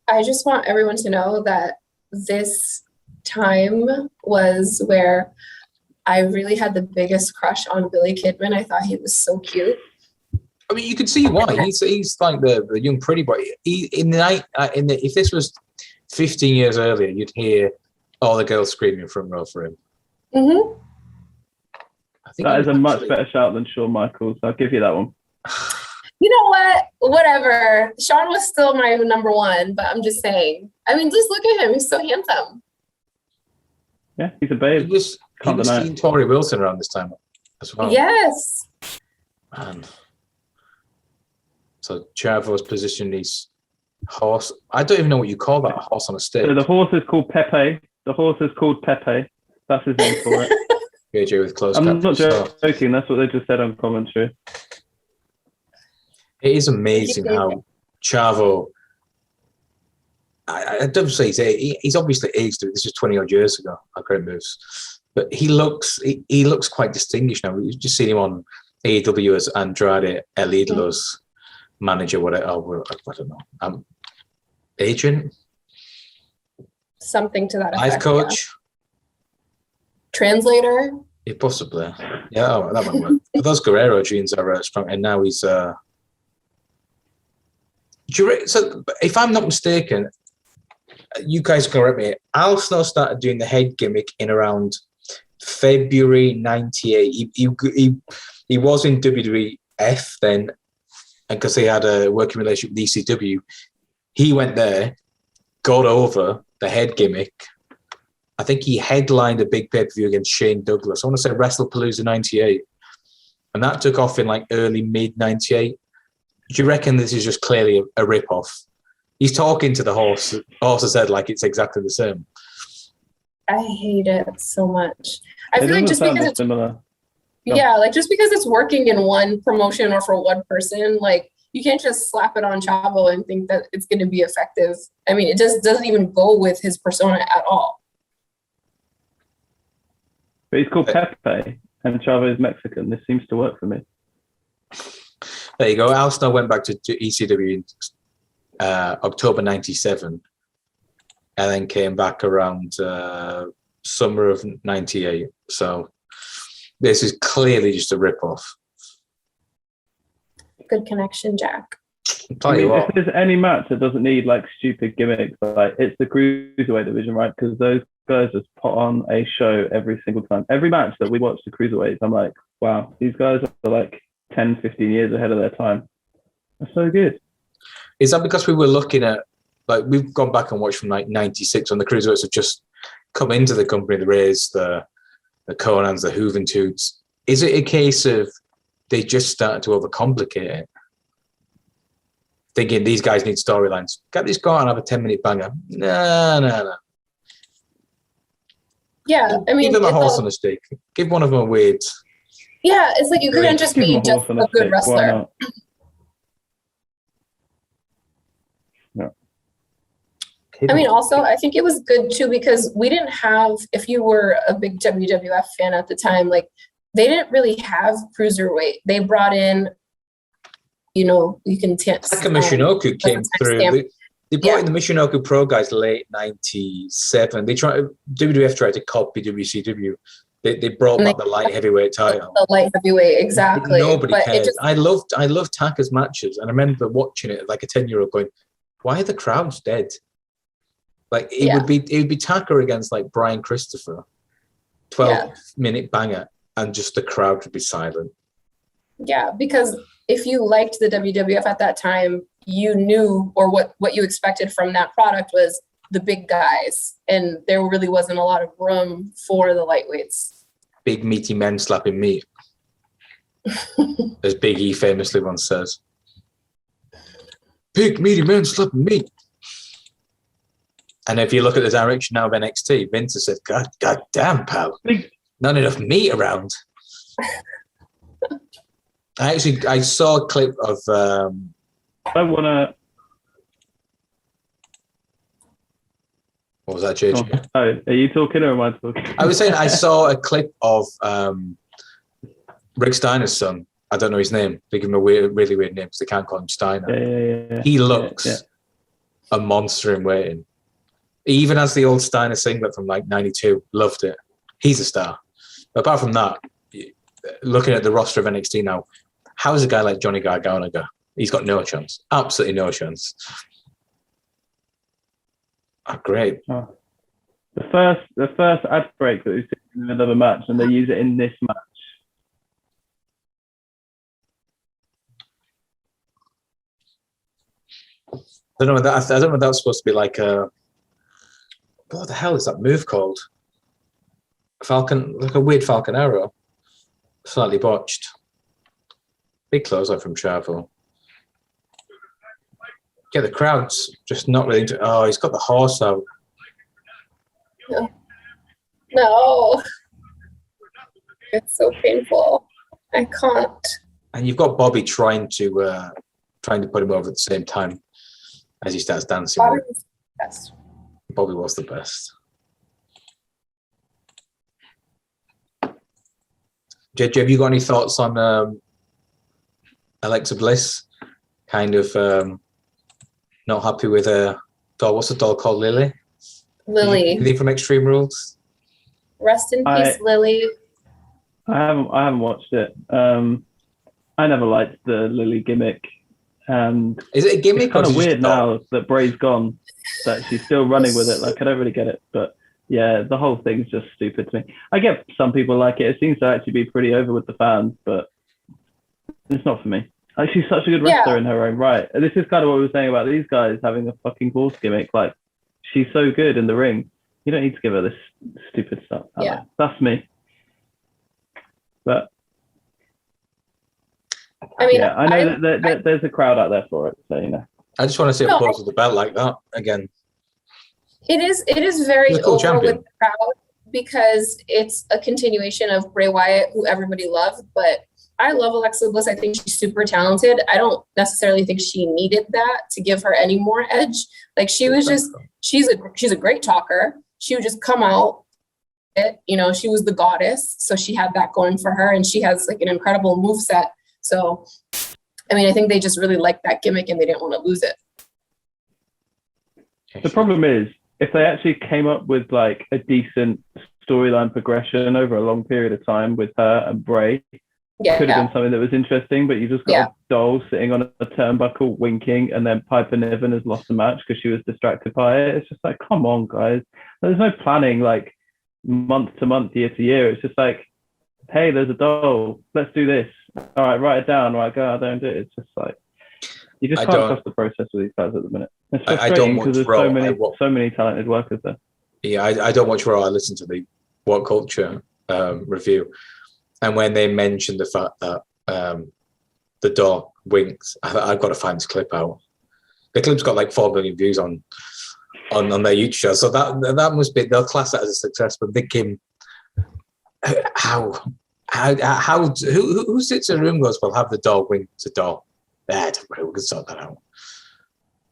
I just want everyone to know that this time was where I really had the biggest crush on Billy Kidman. I thought he was so cute. I mean, you can see why. He's like the young pretty boy. If this was 15 years earlier, you'd hear all the girls screaming front row for him. Mm-hmm. I think That is a much better shout than Shawn Michaels. I'll give you that one. You know what? Whatever. Shawn was still my number one, but I'm just saying. I mean, just look at him. He's so handsome. Yeah, he's a babe. He was seeing Tori Wilson around this time as well. Yes. Man. So Chavo's positioned his horse. I don't even know what you call that horse on a stick. So the horse is called Pepe. That's his name for it. AJ with close I'm cap. not joking. That's what they just said on commentary. It is amazing how Chavo. I don't say he's obviously aged. This is 20 odd years ago. How great moves, but he looks quite distinguished now. We've just seen him on AEW as Andrade El Idolo's manager. I don't know. Agent. Something to that effect. Life coach. Yeah. Translator. Yeah, possibly. Yeah, that might work. But those Guerrero genes are strong, and now he's. So, if I'm not mistaken, you guys can correct me. Al Snow started doing the head gimmick in around February '98. He was in WWF then, and because he had a working relationship with ECW, he went there, got over the head gimmick. I think he headlined a big pay-per-view against Shane Douglas. I want to say WrestlePalooza '98, and that took off in like early mid '98. Do you reckon this is just clearly a rip-off? He's talking to the horse. Horse's head like it's exactly the same. I hate it so much. I feel like just sound because it's similar. yeah, like just because it's working in one promotion or for one person, like you can't just slap it on Chavo and think that it's going to be effective. I mean, it just doesn't even go with his persona at all. But he's called Pepe, and Chavo is Mexican. This seems to work for me. There you go. Al Snow went back to ECW in October '97, and then came back around summer of '98. So this is clearly just a rip-off. Good connection, Jack. If there's any match that doesn't need like stupid gimmicks, like it's the cruiserweight division, right? Because those guys just put on a show every single time. Every match that we watch the cruiserweights, I'm like, wow, these guys are like 10, 15 years ahead of their time. They're so good. Is that because we were looking at, like, we've gone back and watched from like 96 when the cruiserweights have just come into the company, the Rays, the Conans, the Juventudes. Is it a case of they just started to overcomplicate it? Thinking these guys need storylines. Get this guy and have a 10-minute banger. No. Yeah, I mean, give them a horse on a stick. Give one of them a weird. Yeah, it's like you couldn't just be just a good wrestler. I mean, also, I think it was good too because we didn't have, if you were a big WWF fan at the time, like they didn't really have cruiserweight. They brought in, you can Michinoku came through. They brought in the Michinoku Pro guys late 97. WWF tried to copy WCW. They brought back the light heavyweight title. The light heavyweight, exactly. Nobody cared. I loved Taka's matches, and I remember watching it like a 10-year-old going, "Why are the crowds dead?" Like it would be Taka against like Brian Christopher, 12-minute banger, and just the crowd would be silent. Yeah, because if you liked the WWF at that time, you knew, or what you expected from that product was the big guys, and there really wasn't a lot of room for the lightweights. Big meaty men slapping meat, as Big E famously once says. Big meaty men slapping meat. And if you look at the direction now of NXT, Vince has said, God damn, pal, not enough meat around. I saw a clip of. I want to. What was that, JJ? Oh, are you talking or am I talking? I was saying I saw a clip of Rick Steiner's son. I don't know his name. They give him a really weird name because they can't call him Steiner. Yeah. He looks a monster in waiting. He even has the old Steiner singlet from like 92. Loved it. He's a star. But apart from that, looking at the roster of NXT now, how is a guy like Johnny Gargano go? He's got no chance. Absolutely no chance. Oh, great. Oh. The first ad break that we've seen in the middle of a match, and they use it in this match. I don't know if that's supposed to be like a. What the hell is that move called? Falcon, like a weird Falcon arrow. Slightly botched. Big closeout from Chavo. Yeah, the crowd's just not really into. Oh, he's got the horse out. No. It's so painful. I can't. And you've got Bobby trying to put him over at the same time as he starts dancing. Bobby was the best. Bobby was the best. JJ, have you got any thoughts on Alexa Bliss? Kind of not happy with a doll. What's the doll called? Lily? Lily. Anything from Extreme Rules? Rest in peace, Lily. I haven't watched it. I never liked the Lily gimmick. And is it a gimmick? It's kind of weird now that Bray's gone, that she's still running with it. Like, I don't really get it, but yeah, the whole thing's just stupid to me. I get some people like it. It seems to actually be pretty over with the fans, but it's not for me. Like, she's such a good wrestler in her own right. And this is kind of what we were saying about these guys having a fucking horse gimmick. Like, she's so good in the ring. You don't need to give her this stupid stuff. That's me. But I mean, I know that there's a crowd out there for it, so I just want to see a pose with the belt like that again. It is very over with the crowd because it's a continuation of Bray Wyatt, who everybody loved. But I love Alexa Bliss. I think she's super talented. I don't necessarily think she needed that to give her any more edge. Like, she was just, she's a great talker. She would just come out. She was the goddess, so she had that going for her, and she has like an incredible moveset. So, I mean, I think they just really liked that gimmick and they didn't want to lose it. The problem is, if they actually came up with like a decent storyline progression over a long period of time with her and Bray, Yeah. could have been something that was interesting, but you just got a doll sitting on a turnbuckle winking, and then Piper Niven has lost the match because she was distracted by it. It's just like, come on, guys. There's no planning like month to month, year to year. It's just like, hey, there's a doll. Let's do this. All right, write it down. Right, go out there and do it. It's just like, you just can't trust the process with these guys at the minute. It's frustrating because there's so many talented workers there. Yeah, I don't watch Raw. I listen to the What Culture review. And when they mentioned the fact that the dog winks, I've got to find this clip out. The clip's got like 4 million views on their YouTube show. So that must be, they'll class that as a success. But thinking, who sits in a room and goes, well, have the dog wink to dog? We can sort that out.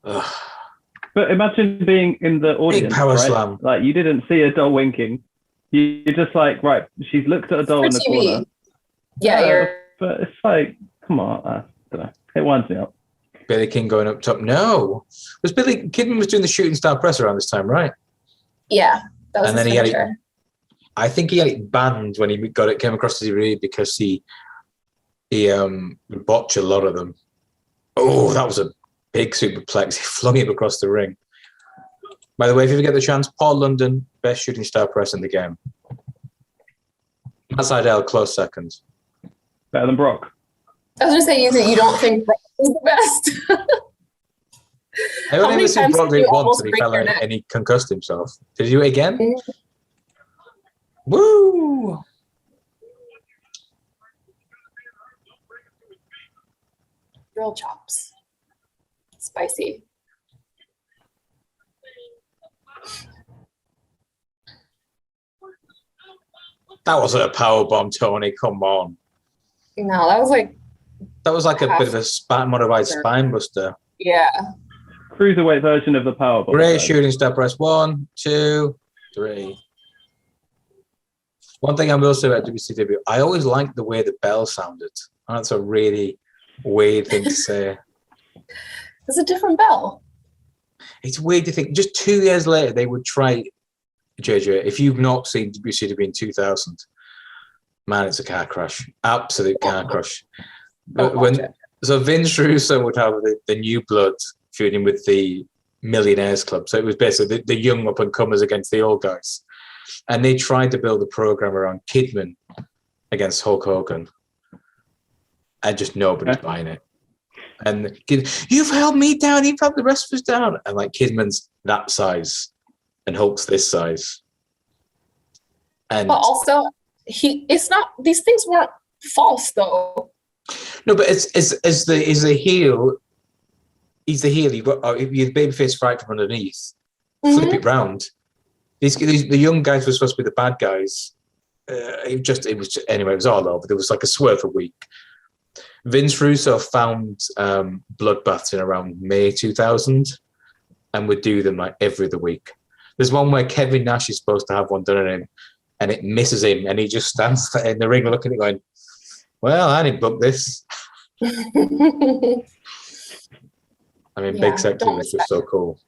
Ugh. But imagine being in the audience, Big power right? slam. Like, you didn't see a doll winking. You're just like, right, she's looked at a doll in the corner. Yeah, but it's like, come on, I don't know. It winds me up. Billy King going up top. No. Billy Kidman was doing the shooting star press around this time, right? Yeah. That was and then I think he had it banned when he came across the TV because he botched a lot of them. Oh, that was a big superplex. He flung him across the ring. By the way, if you ever get the chance, Paul London, best shooting star press in the game. Matt Sydal, close second. Better than Brock. I was going to say you don't think Brock is the best. I only ever seen Brock do it once and he fell out and he concussed himself. Did he do it again? Mm-hmm. Woo! Real chops. Spicy. That wasn't a power bomb, Tony. Come on. No, that was like a bit of a modified spine buster. Yeah. Cruiserweight version of the power bomb. Great shooting star press. 1, 2, 3. One thing I will say about WCW, I always liked the way the bell sounded. That's a really weird thing to say. It's a different bell. It's weird to think. Just 2 years later, they would try. JJ, if you've not seen WCW in 2000, man, it's a car crash. Absolute car crash. So Vince Russo would have the new blood feuding with the Millionaires Club. So it was basically the young up-and-comers against the old guys. And they tried to build a program around Kidman against Hulk Hogan. And just nobody's buying it. And you've held me down, you've held the rest of us down. And like Kidman's that size and Hulk's this size. And but also it's not, these things weren't false though. No, but it's the heel. He's the heel. You're the babyface fight from underneath. Flip it round. The young guys were supposed to be the bad guys. Anyway, it was all over. There was like a swerve a week. Vince Russo found bloodbaths in around May 2000 and would do them like every other week. There's one where Kevin Nash is supposed to have one done on him and it misses him and he just stands there in the ring looking at it going, well, I didn't book this. I mean, Big Sexy was just so cool.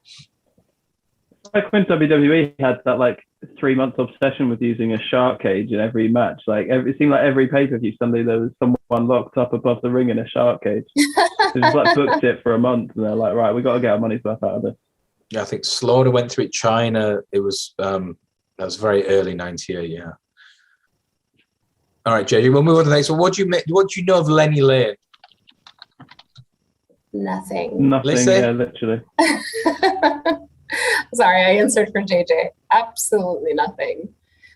Like when WWE had that like 3-month obsession with using a shark cage in every match. Like it seemed like every pay-per-view Sunday there was someone locked up above the ring in a shark cage. They just like booked it for a month and they're like, right, we got to get our money's worth out of this. Yeah, I think Slaughter went through it. China. It was that was very early 98. Yeah. All right, JJ. We'll move on to the next one. What do you know of Lenny Lane? Nothing. Nothing. Yeah, literally. Sorry, I answered for JJ. Absolutely nothing.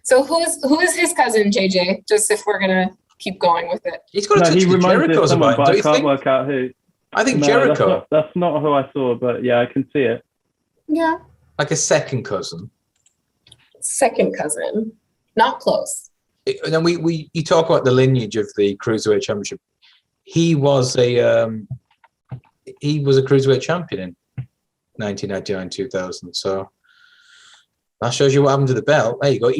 So who is his cousin, JJ? Just if we're gonna keep going with it. He's got to touch the Jericho's about. But I can't work out who. I think Jericho. That's not who I saw, but yeah, I can see it. Yeah. Like a second cousin. Second cousin. Not close. And then you talk about the lineage of the Cruiserweight Championship. He was a Cruiserweight champion in 1999-2000. So that shows you what happened to the belt. There you go.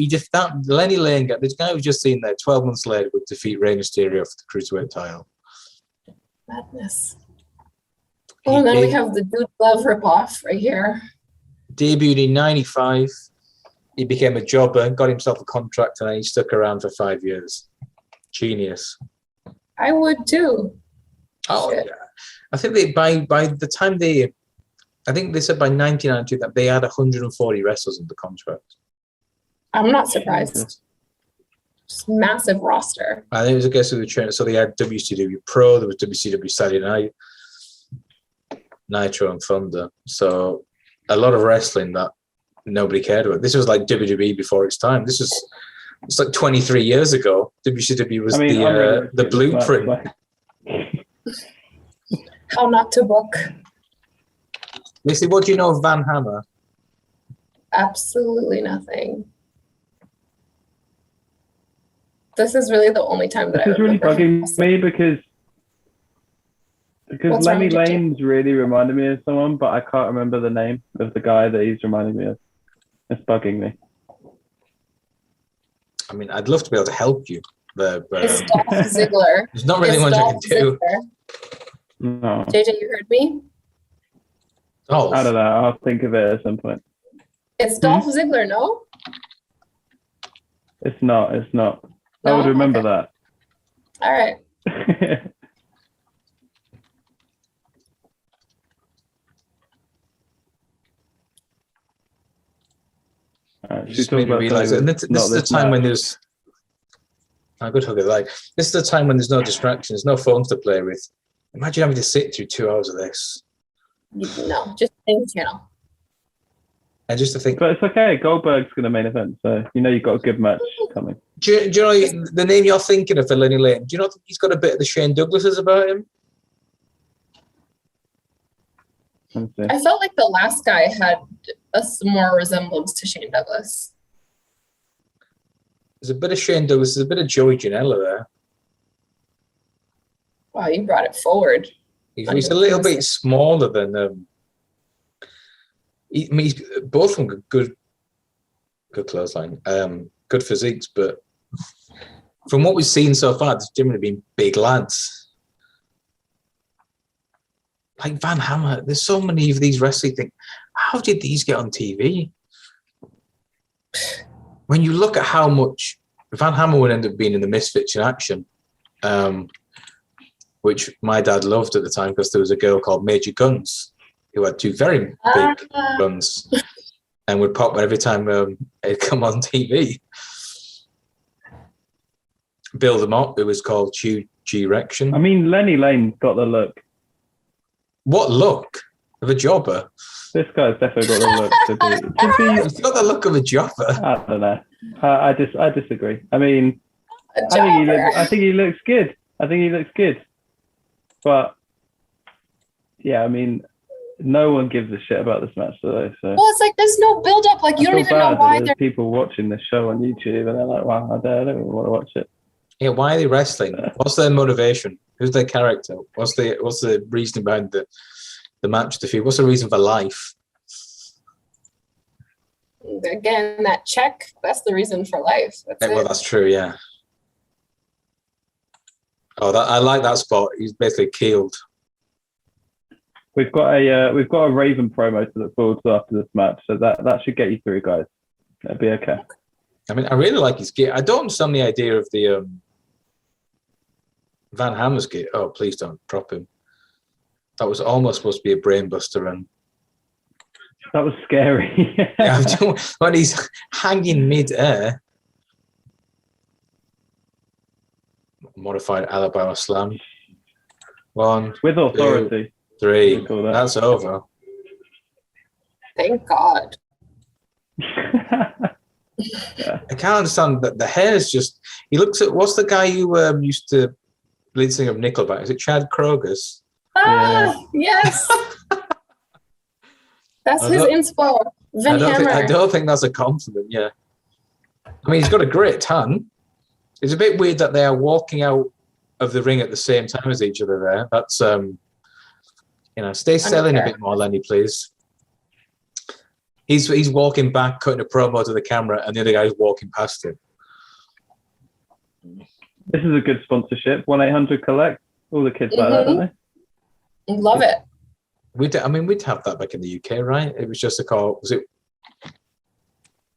Lenny Lane got this guy was just seen there 12 months later would defeat Rey Mysterio for the Cruiserweight title. Madness. Oh, and then we have the Dude Love ripoff right here. Debuted in 95. He became a jobber, got himself a contract, and he stuck around for 5 years. Genius. I would too. Oh, Shit. yeah. I think by the time I think they said by 1992 that they had 140 wrestlers under contract. I'm not surprised. Just massive roster. I think it was a guess of the trainer. So they had WCW Pro, there was WCW Saturday Night, Nitro, and Thunder. So a lot of wrestling that nobody cared about. This was like WWE before its time. It's like 23 years ago. WCW was the blueprint. How not to book? Lissy, what do you know of Van Hammer? Absolutely nothing. This is really the only time that This is really bugging me because What's Lenny wrong with you? Lane's really reminded me of someone, but I can't remember the name of the guy that he's reminding me of. It's bugging me. I mean, I'd love to be able to help you, but It's Dolph Ziggler. there's not really It's much I Dolph can do. Ziggler. No, JJ, you heard me? Oh, I don't know. I'll think of it at some point. It's Dolph Ziggler, no? It's not. It's not. I No? would remember Okay. All right. that. Alright, should we just talk made me about realize it. something And that's this not is the this time when match? there's. I could hook it like this is the time when there's no distractions, no phones to play with. Imagine having to sit through 2 hours of this, No, just same channel. and just to think, But it's okay. Goldberg's going to main event, so you know you've got a good match coming. do you know the name you're thinking of for Lenny Lane? Do you not think he's got a bit of the Shane Douglas's about him? Let me see. I felt like the last guy had more resemblance to Shane Douglas. There's a bit of Shane Douglas, there's a bit of Joey Janela there. Wow, you brought it forward. He's a little bit smaller than. Both of them good clothesline, good physiques, but from what we've seen so far, there's generally been big lads. Like Van Hammer, there's so many of these wrestling things. How did these get on TV? When you look at how much Van Hammer would end up being in the Misfits in Action, which my dad loved at the time because there was a girl called Major Guns who had two very big guns and would pop every time it'd come on TV. Bill the Mop, it was called G-Rection. I mean, Lenny Lane's got the look. What look of a jobber? This guy's definitely got the look to be. He's got the look of a jobber. I don't know. I disagree. I mean, A I think he looks good. But yeah, I mean, no one gives a shit about this match today. So Well, it's like there's no build up. Like you I don't feel even know bad why that they're. there's people watching this show on YouTube and they're like, "Wow, I don't even want to watch it." Yeah, why are they wrestling? What's their motivation? Who's their character? What's the reason behind the match to feud? What's the reason for life? Again, that check. That's the reason for life. That's Well, it. that's true. Yeah. Oh, I like that spot. He's basically keeled. We've got a Raven promo to look forward to after this match, so that should get you through, guys. That'll be okay. I mean, I really like his gear. I don't understand the idea of the Van Hammer's gear. Oh, please don't drop him. That was almost supposed to be a brainbuster, and That was scary. yeah, when he's hanging mid-air. Modified Alabama Slam. 1, With authority. 3. We call that. That's over. Thank God. I can't understand that the hair is just. He looks at what's the guy who used to lead singer of Nickelback? Is it Chad Kroger's? Yes. That's his inspo. Van Hammer. I don't think that's a compliment. Yeah, I mean he's got a great tan. It's a bit weird that they are walking out of the ring at the same time as each other. There, that's stay selling a bit more, Lenny, please. He's walking back, cutting a promo to the camera, and the other guy's walking past him. This is a good sponsorship. 1-800-COLLECT. All the kids like that, don't they? Love it. We'd have that back in the UK, right? It was just a call. Was it?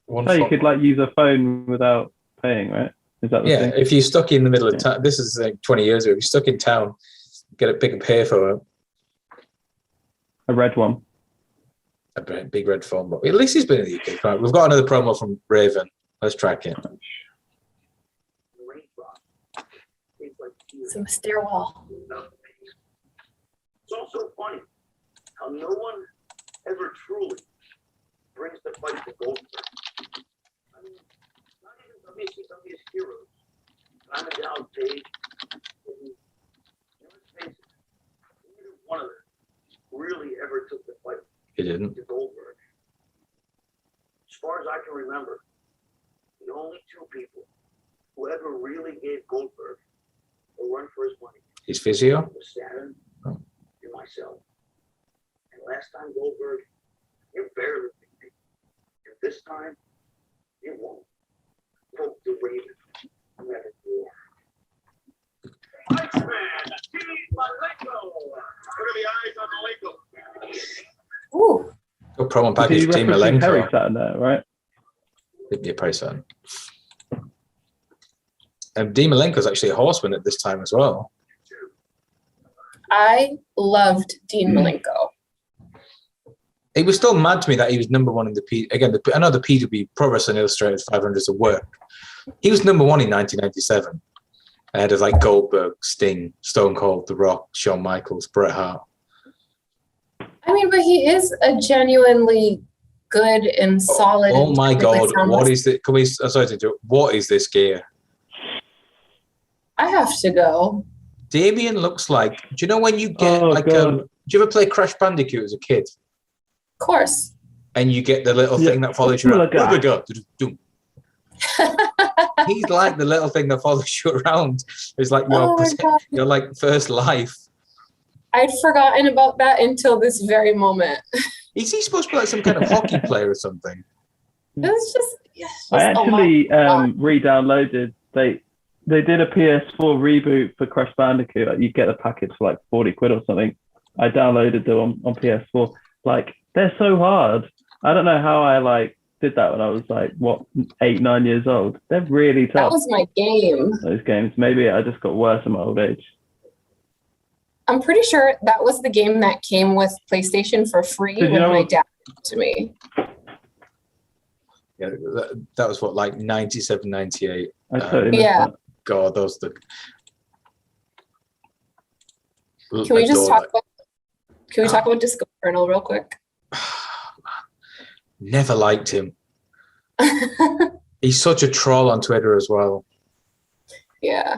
So you could use a phone without paying, right? Is that the Yeah, thing? if you're stuck in the middle of town, this is like 20 years ago. If you're stuck in town, get a pick and pay for A red one. a big red phone book. At least he's been in the UK. Right, we've got another promo from Raven. Let's track it. Some stairwell. It's also funny how no one ever truly brings the fight to Goldberg. I mean, not even WCW's heroes. Almeida, Page, and let's face it, neither one of them really ever took the fight He didn't. to Goldberg. As far as I can remember, the only two people who ever really gave Goldberg a run for his money He's physio. was Saturn and myself. And last time Goldberg, you barely beat me. And this time, you won't. Hope the Raven never war. Iceman, Team Malenko. What are the eyes on Malenko? Ooh. Good promo Did package he for Team reference Perry Malenko. sat in there, right? It'd be a price on. And Dean Malenko's actually a horseman at this time as well. I loved Dean Malenko. It was still mad to me that he was number one in the P. Again, I know the PW Pro Wrestling Illustrated 500s of work. He was number one in 1997. Ahead of like Goldberg, Sting, Stone Cold, The Rock, Shawn Michaels, Bret Hart. I mean, but he is a genuinely good and solid. Oh and my technically God! sound What wrestler. is it? Can we? Sorry to interrupt. What is this gear? I have to go. Damien looks like. Do you know when you get Oh, like? God. Do you ever play Crash Bandicoot as a kid? Of course. And you get the little Yeah. thing that follows you Oh, around. my God. Dum. He's like the little thing that follows you around. It's like Oh my God. your like first life. I'd forgotten about that until this very moment. Is he supposed to be like some kind of hockey player or something? It's just, yeah, it's I just a lot. actually re-downloaded. They did a PS4 reboot for Crash Bandicoot. Like, you get a package for like 40 quid or something. I downloaded them on PS4. Like, they're so hard. I don't know how I like did that when I was like, what, 8, 9 years old. They're really That tough, was my game. those games. Maybe I just got worse in my old age. I'm pretty sure that was the game that came with PlayStation for free Did you when know- my dad gave it to me. Yeah, that was what, like 97, 98. I totally missed Yeah. that. God, those the. Can we just adore talk that. about Can we talk about Disco Colonel real quick? Never liked him. He's such a troll on Twitter as well. Yeah.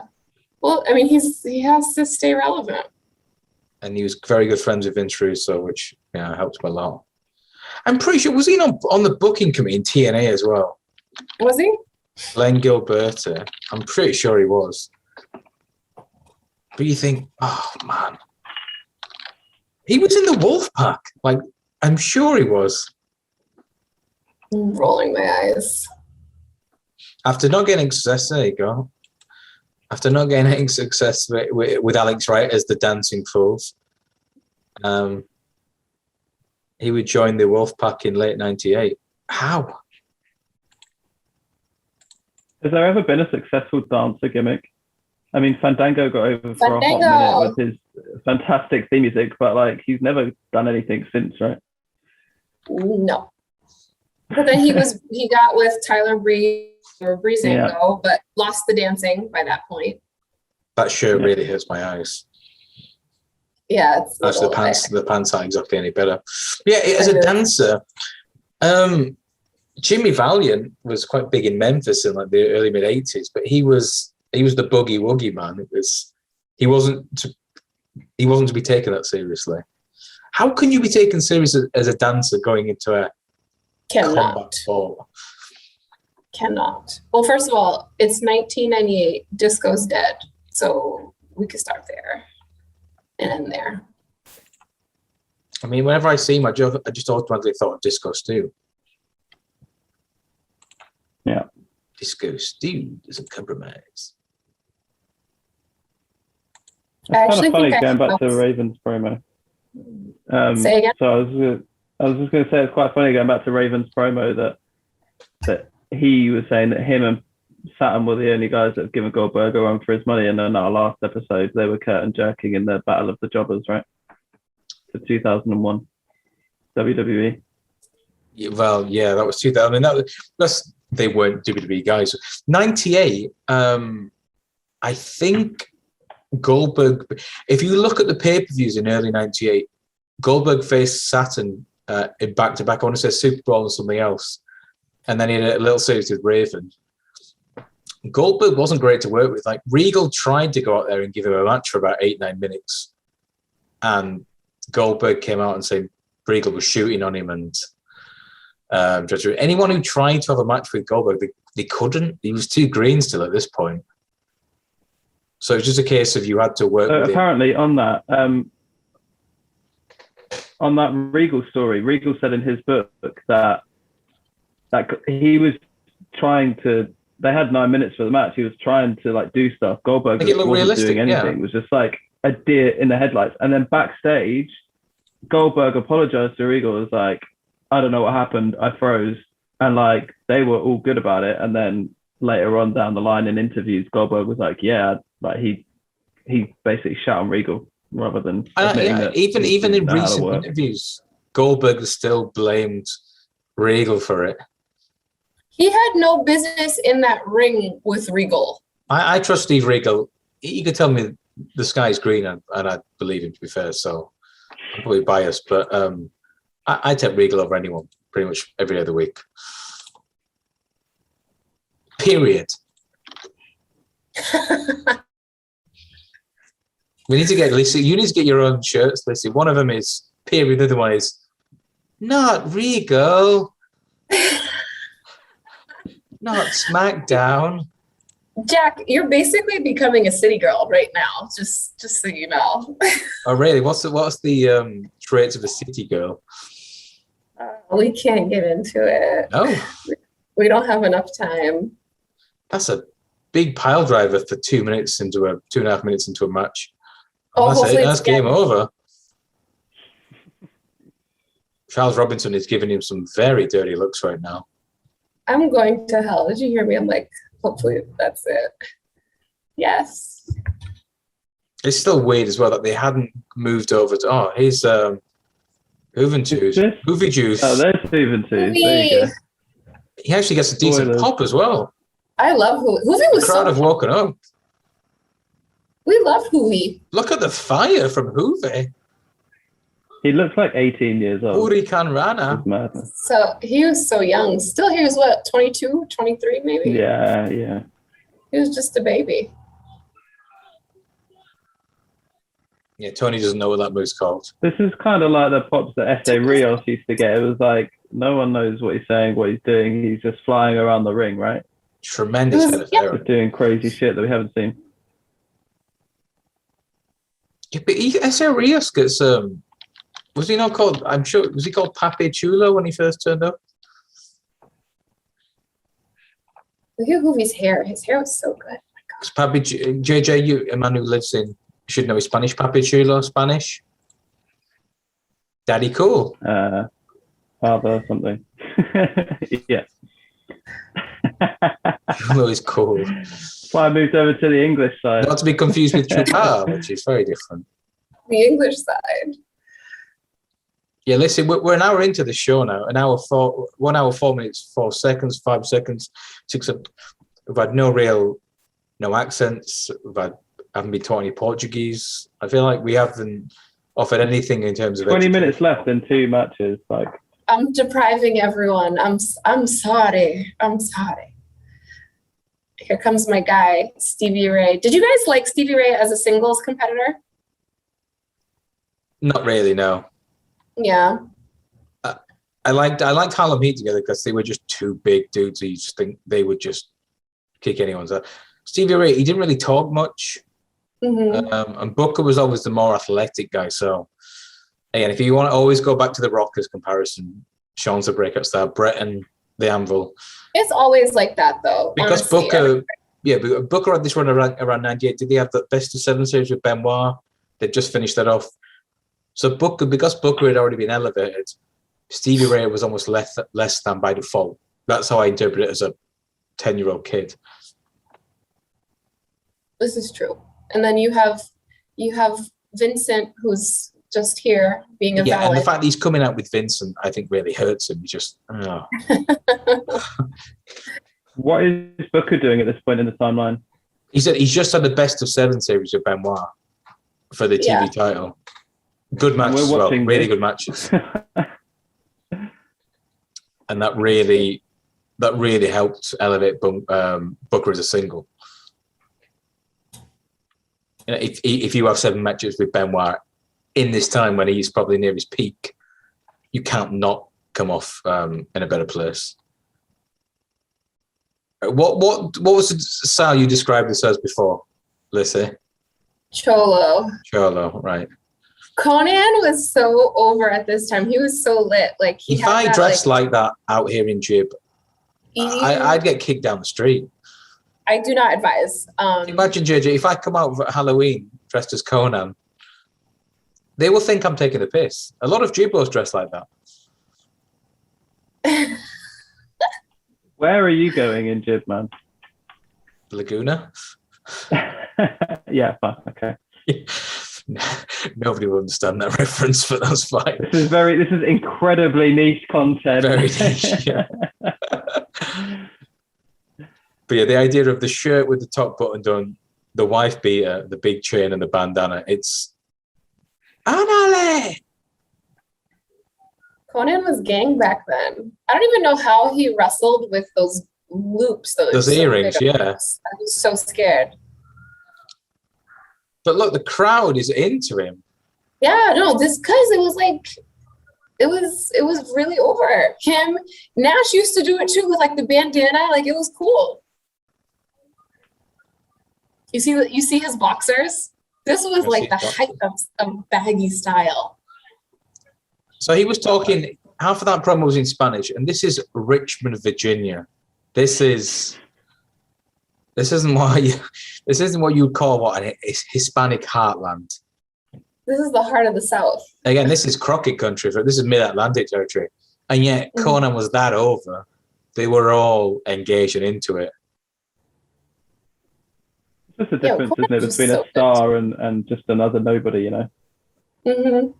Well, I mean, he has to stay relevant. And he was very good friends with Vince Russo, which helped him a lot. I'm pretty sure, was he on the booking committee in TNA as well? Was he? Len Gilberto. I'm pretty sure he was. But you think, oh man. He was in the Wolfpac. Like, I'm sure he was. I'm rolling my eyes. After not getting success, there you go. After not getting any success with Alex Wright as the Dancing Fools, he would join the Wolfpac in late '98. How? Has there ever been a successful dancer gimmick? I mean, Fandango got over for a hot Fandango! minute with his fantastic theme music, but like he's never done anything since, right? No. But then he got with Tyler Breezango, but lost the dancing by that point. That shirt really hurts my eyes. Yeah, it's a Actually, little the pants aren't exactly any better. Yeah, as a dancer, Jimmy Valiant was quite big in Memphis in like the early mid '80s, but he was the boogie woogie man. He wasn't to be taken that seriously. How can you be taken seriously as a dancer going into a combat Cannot. sport? Cannot. Well, first of all, it's 1998. Disco's dead. So we could start there and end there. I mean, whenever I see him, I just automatically thought of Disco Stew. Yeah. Disco Stew doesn't compromise. It's I kind actually of funny think I going back to have- Ravens promo. Say again? So I was just going to say it's quite funny going back to Ravens promo that he was saying that him and Saturn were the only guys that have given Goldberg a run for his money, and then our last episode, they were curtain jerking in the Battle of the Jobbers, right? For 2001 WWE. Yeah, well, yeah, that was 2000. I mean, they weren't WWE guys. 98. I think Goldberg. If you look at the pay-per-views in early '98, Goldberg faced Saturn in back-to-back. I want to say Super Bowl and something else, and then he had a little series with Raven. Goldberg wasn't great to work with. Like Regal tried to go out there and give him a match for about 8-9 minutes, and Goldberg came out and said Regal was shooting on him, and anyone who tried to have a match with Goldberg, they couldn't. He was too green still at this point. So it's just a case of you had to work with apparently him. On that Regal story, Regal said in his book that he was trying to. They had 9 minutes for the match. He was trying to like do stuff. Goldberg wasn't doing anything. Yeah. It was just like a deer in the headlights. And then backstage, Goldberg apologized to Regal. Was like, I don't know what happened. I froze. And like they were all good about it. And then later on down the line in interviews, Goldberg was like, yeah, like he basically shot on Regal rather than even in recent interviews, Goldberg has still blamed Regal for it. He had no business in that ring with Regal. I trust Steve Regal. He could tell me the sky's green, and I believe him, to be fair. So I'm probably biased, but I take Regal over anyone pretty much every other week. Period. We need to get Lissy. You need to get your own shirts, Lissy. One of them is period. The other one is not Regal. Not SmackDown. Jack, you're basically becoming a city girl right now. Just so you know. Oh, really? What's the traits of a city girl? We can't get into it. No, we don't have enough time. That's a big pile driver for 2 minutes into a 2.5 minutes into a match. Oh, That's game over. Charles Robinson is giving him some very dirty looks right now. I'm going to hell. Did you hear me? I'm like, hopefully that's it. Yes. It's still weird as well that they hadn't moved over to, here's Juventus. Movie Juice. Oh, there's Juventus. There you go. He actually gets a decent pop as well. I love Hoovy. Hoovy was the crowd have woken up. We love Hoovy. Look at the fire from Hoovy. He looks like 18 years old. Hurricane Rana. So he was so young. Still, he was what, 22, 23 maybe? Yeah. He was just a baby. Yeah, Tony doesn't know what that move's called. This is kind of like the pops that S.A. Rios used to get. It was like, no one knows what he's saying, what he's doing. He's just flying around the ring, right? Tremendous head of hair. Doing crazy shit that we haven't seen. Yeah, but S.A. Rios gets... was he not called? I'm sure. Was he called Pape Chulo when he first turned up? Look at Hoovy's hair. His hair was so good. Oh my God. JJ, a man who lives in, you should know his Spanish. Pape Chulo, Spanish. Daddy cool. Father or something. Yeah. Chulo is cool. That's why I moved over to the English side. Not to be confused with Chupa, which is very different. The English side. Yeah, listen, we're an hour into the show now. 1 hour, 4 minutes, 4 seconds, 5 seconds, 6. We've had no accents. Haven't been taught any Portuguese. I feel like we haven't offered anything in terms of 20 minutes left in 2 matches. Like I'm depriving everyone. I'm sorry. I'm sorry. Here comes my guy, Stevie Ray. Did you guys like Stevie Ray as a singles competitor? Not really, no. Yeah. I liked Harlem Heat together because they were just two big dudes. You just think they would just kick anyone's ass. Stevie Ray, he didn't really talk much. Mm-hmm. And Booker was always the more athletic guy. So, again, if you want to always go back to the Rockers comparison, Sean's the breakout star, Brett and the Anvil. It's always like that, though. Because honestly. Booker had this run around 98. Did they have the best of 7 series with Benoit? They just finished that off. So because Booker had already been elevated, Stevie Ray was almost less than by default. That's how I interpret it as a 10-year-old kid. This is true. And then you have Vincent, who's just here being a Yeah, and the valet. fact that he's coming out with Vincent, I think, really hurts him. He's just, oh. What is Booker doing at this point in the timeline? He's just had the best of 7 series with Benoit for the TV Yeah. title. Good matches We're as well, watching really this. good matches, and that really helped elevate Booker as a single. You know, if you have 7 matches with Benoit in this time when he's probably near his peak, you can't not come off in a better place. What was the style you described this as before, Lissy? Cholo. Cholo, right? Conan was so over at this time. He was so lit. Like he If had I that, dressed like that out here in Jib, I'd get kicked down the street. I do not advise. Imagine, JJ, if I come out for Halloween dressed as Conan, they will think I'm taking a piss. A lot of Jibos dress like that. Where are you going in Jib, man? Laguna? Yeah, fine, okay. Nobody will understand that reference, but that's fine. This is incredibly niche content. Very niche, yeah. But yeah, the idea of the shirt with the top button done, the wife beater, the big chain, and the bandana, it's Anale! Conan was gang back then. I don't even know how he wrestled with those loops. Those earrings, yeah. I was so scared. But look, the crowd is into him. Yeah, no, this because it was like it was really over. Him, Nash used to do it too with like the bandana, like it was cool. You see his boxers? This was I like see the boxers. height of baggy style. So he was talking, half of that promo was in Spanish, and this is Richmond, Virginia. This isn't what you'd call a Hispanic heartland. This is the heart of the South. Again, this is Crockett country. This is Mid-Atlantic territory. And yet Conan was that over. They were all engaged and into it. It's just a difference, isn't it, between a star and just another nobody, you know? Mm-hmm.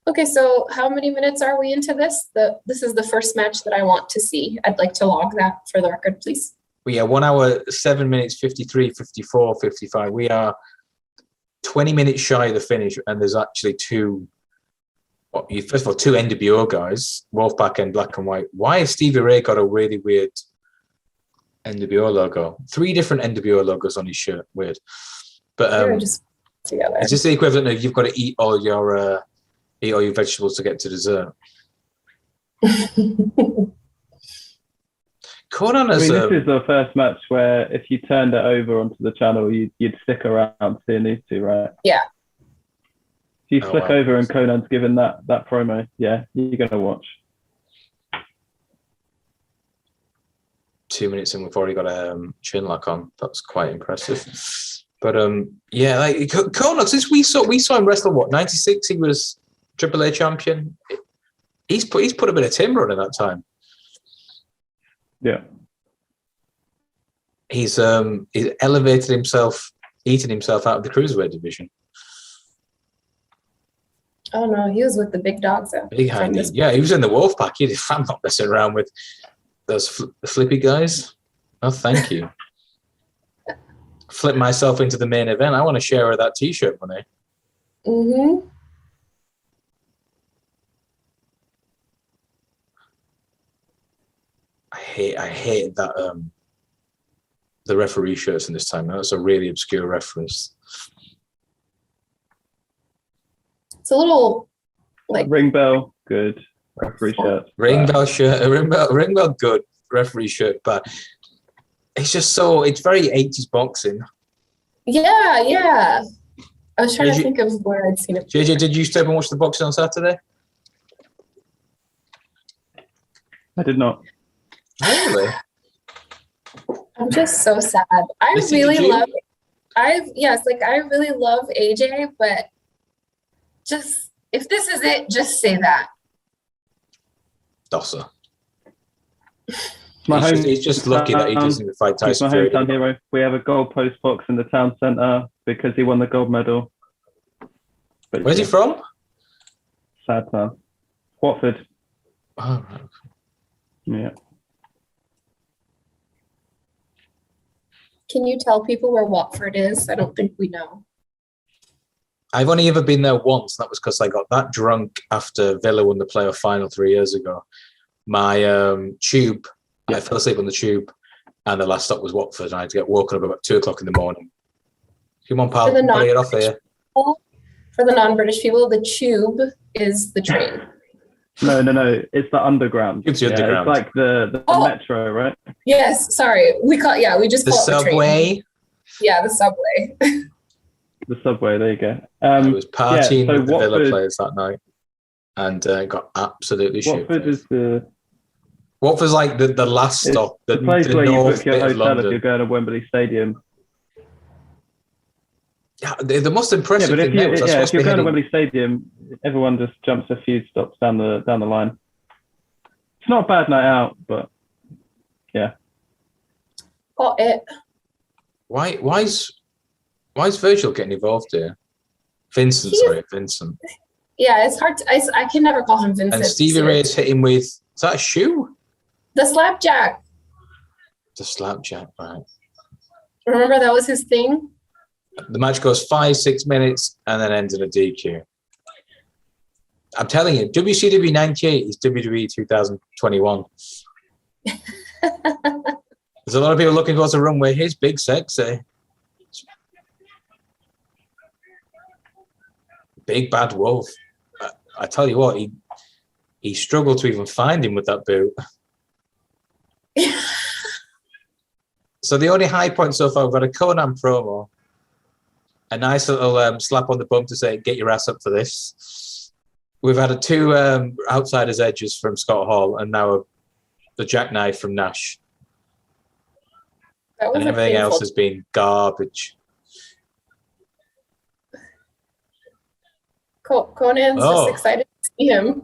Okay, so how many minutes are we into this? This is the first match that I want to see. I'd like to log that for the record, please. We are 1 hour, 7 minutes, 53, 54, 55. We are 20 minutes shy of the finish, and there's actually two NWO guys, Wolfpac and Black and White. Why has Stevie Ray got a really weird NWO logo? 3 different NWO logos on his shirt. Weird. But They're just together. it's just the equivalent of you've got to eat all your vegetables to get to dessert. Conan I has, mean, this is the first match where if you turned it over onto the channel, you'd stick around seeing these two, right? Yeah. If you flick over and Conan's given that promo, yeah, you're going to watch. 2 minutes and we've already got a chin lock on. That's quite impressive. But yeah, like Conan, since we saw him wrestle, what, 96? He was AAA champion. He's put a bit of timber on in that time. Yeah. He's elevated himself, eaten himself out of the cruiserweight division. Oh no, he was with the big dogs though. Big handy. Yeah, he was in the Wolfpac. I'm not messing around with those flippy guys. Oh, thank you. Flip myself into the main event. I want to share her that T-shirt money. Mm-hmm. I hate that the referee shirts in this time. That's a really obscure reference. It's a little like Ring bell, good. Referee shirt. Ring bell shirt, ring bell good. Referee shirt, but it's just it's very 80s boxing. Yeah. I was trying to think of where I'd seen it. JJ, did you stay up and watch the boxing on Saturday? I did not. Really? I'm just so sad. I Lissy, really did you? love I really love AJ, but just if this is it, just say that. Dosser. He's just lucky that he doesn't even fight He's Tyson my Fury. hometown hero. We have a gold post box in the town centre because he won the gold medal. But Where's he from? Sad man. Watford. Oh, right. Yeah. Can you tell people where Watford is? I don't think we know. I've only ever been there once. That was because I got that drunk after Villa won the playoff final 3 years ago. My tube, I fell asleep on the tube, and the last stop was Watford. And I had to get woken up about 2 o'clock in the morning. Come on, pal, gotta get off here. For the non-British people, the tube is the train. No. It's the underground. It's the underground. It's like the metro, right? Yes, sorry. We just The call it the subway. train. Yeah, the subway. The subway, there you go. I was partying so with the Villa Watford- players that night, and got absolutely shit. Watford is the Watford's like the last stop, the place where you north book your bit of hotel if London. you're going to Wembley Stadium. Yeah, the most impressive But if thing there was you're going to heading. Wembley Stadium, everyone just jumps a few stops down the line. It's not a bad night out, but yeah. Got it. Why's Virgil getting involved here? Vincent. Yeah, it's hard. I can never call him Vincent. And Stevie Ray's hit him with, is that a shoe? The slapjack. The slapjack, right. Remember that was his thing? The match goes 5-6 minutes and then ends in a DQ. I'm telling you, WCW 98 is WWE 2021. There's a lot of people looking towards a run where he's big sexy. Big bad wolf. I tell you what, he struggled to even find him with that boot. So the only high point so far, we've had a Conan promo, a nice little slap on the bum to say, get your ass up for this. We've had two outsiders edges from Scott Hall, and now the jackknife from Nash. That was And everything else has been garbage. Conan's just excited to see him.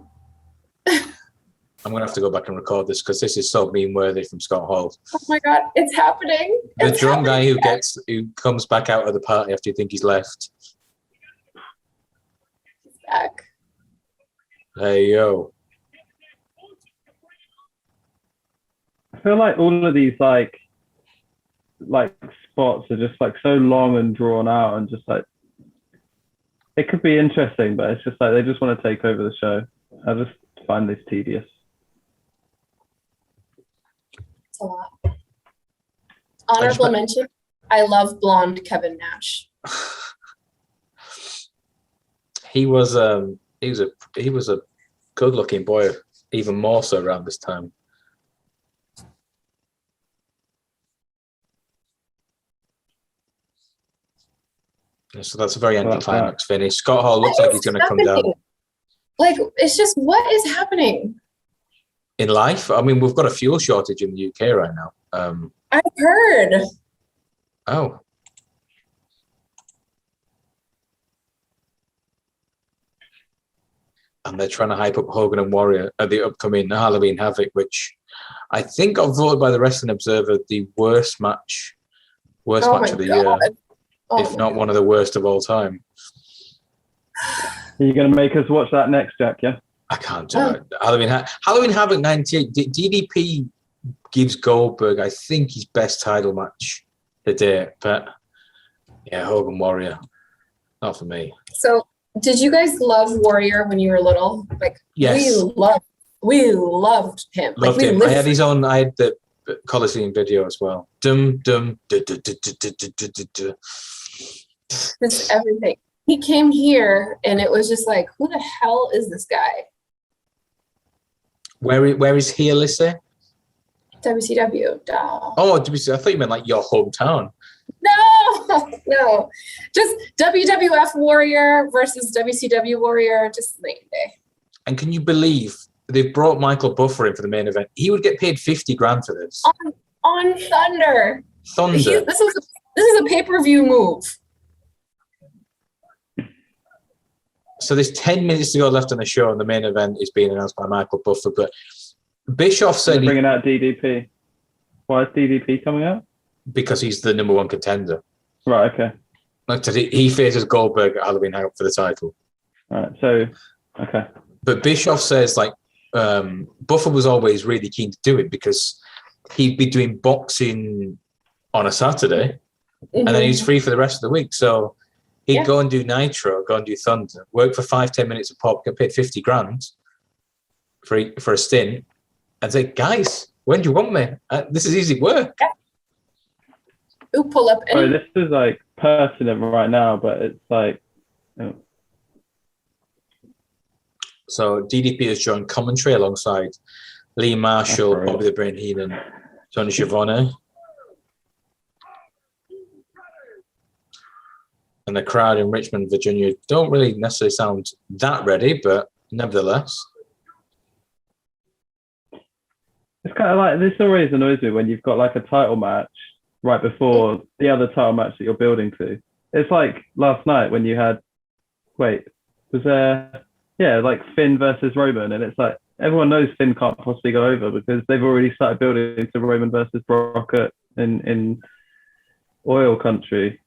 I'm going to have to go back and record this because this is so meme-worthy from Scott Hall. Oh my God, it's happening. The drunk guy who comes back out of the party after you think he's left. He's back. Hey, yo. I feel like all of these like spots are just like so long and drawn out and just like it could be interesting, but it's just like they just want to take over the show. I just find this tedious. It's a lot. Honorable mention, I love blonde Kevin Nash. He was a good-looking boy, even more so around this time. So that's a very anticlimax finish. Scott Hall looks like he's going to come down. Like, it's just, what is happening? In life? I mean, we've got a fuel shortage in the UK right now. I've heard. Oh. And they're trying to hype up Hogan and Warrior at the upcoming Halloween Havoc, which I think got voted by the Wrestling Observer the worst match of the year, if not one of the worst of all time. Are you going to make us watch that next, Jack? Yeah. I can't do it. Halloween Havoc 98. DDP gives Goldberg, I think, his best title match to date, but yeah, Hogan Warrior, not for me. So, did you guys love Warrior when you were little? Like, yes, we loved him. Loved him. I had the Coliseum video as well. Just everything. He came here, and it was just like, who the hell is this guy? Where is he, Lissy? WCW. Duh. Oh, WCW. I thought you meant like your hometown. No. Just WWF Warrior versus WCW Warrior, just night and day. And can you believe they've brought Michael Buffer in for the main event? He would get paid $50 grand for this. On Thunder. Thunder. This is a pay-per-view move. So there's 10 minutes to go left on the show, and the main event is being announced by Michael Buffer. But Bischoff said bringing out DDP. Why is DDP coming out? because he's the number one contender. Right. Okay. Like I said, he faces Goldberg at Halloween Havoc for the title. All right. So, okay. But Bischoff says like Buffer was always really keen to do it because he'd be doing boxing on a Saturday, and then he's free for the rest of the week. So he'd go and do Nitro, go and do Thunder, work for 5-10 minutes a pop, get paid $50,000 for a stint, and say, guys, when do you want me? This is easy work. Ooh, pull up. Sorry, this is like pertinent right now, but it's like. So DDP has joined commentary alongside Lee Marshall, Bobby the Brain Heenan, Tony Schiavone. And the crowd in Richmond, Virginia don't really necessarily sound that ready, but nevertheless. It's kind of like, this always annoys me when you've got like a title match right before the other title match that you're building to. It's like last night when you had, was there, like Finn versus Roman, and it's like everyone knows Finn can't possibly go over because they've already started building to Roman versus Brock in oil country.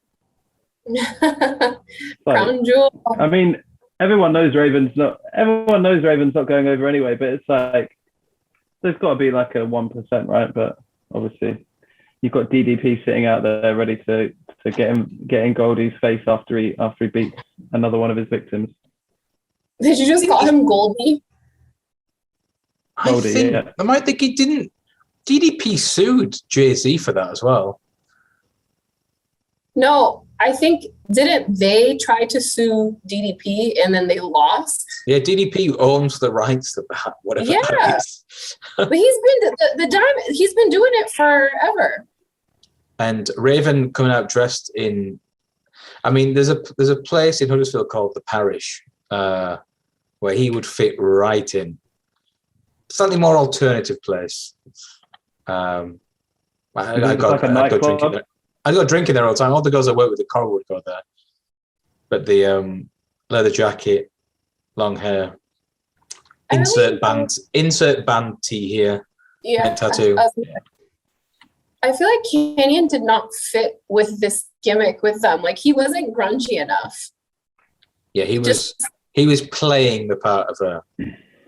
Crown jewel. I mean, everyone knows Raven's not going over anyway, but it's like there's got to be like a 1%, right? But obviously you've got DDP sitting out there ready to get in Goldie's face after he beats another one of his victims. Did you just call him Goldie? I might think he didn't. DDP sued Jay-Z for that as well. No, I think, didn't they try to sue DDP and then they lost? Yeah, DDP owns the rights to that, whatever that is. But he's been he's been doing it forever. And Raven coming out dressed in, I mean, there's a place in Huddersfield called the Parish, where he would fit right in. Slightly more alternative place. I got drinking there all the time. All the girls I work with at Coral would go there. But the leather jacket, long hair, insert band tee here, and tattoo. I feel like Kanyon did not fit with this gimmick with them. Like he wasn't grungy enough. Yeah, he was playing the part of her.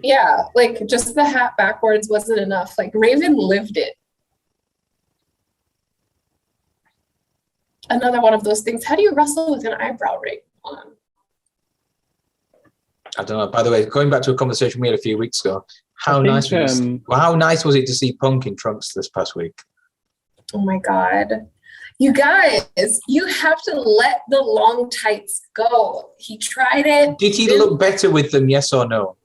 Yeah, like just the hat backwards wasn't enough. Like Raven lived it. Another one of those things. How do you wrestle with an eyebrow ring on? I don't know. By the way, going back to a conversation we had a few weeks ago, how nice was it to see Punk in trunks this past week? Oh my God. You guys, you have to let the long tights go. He tried it. Did he look better with them, yes or no?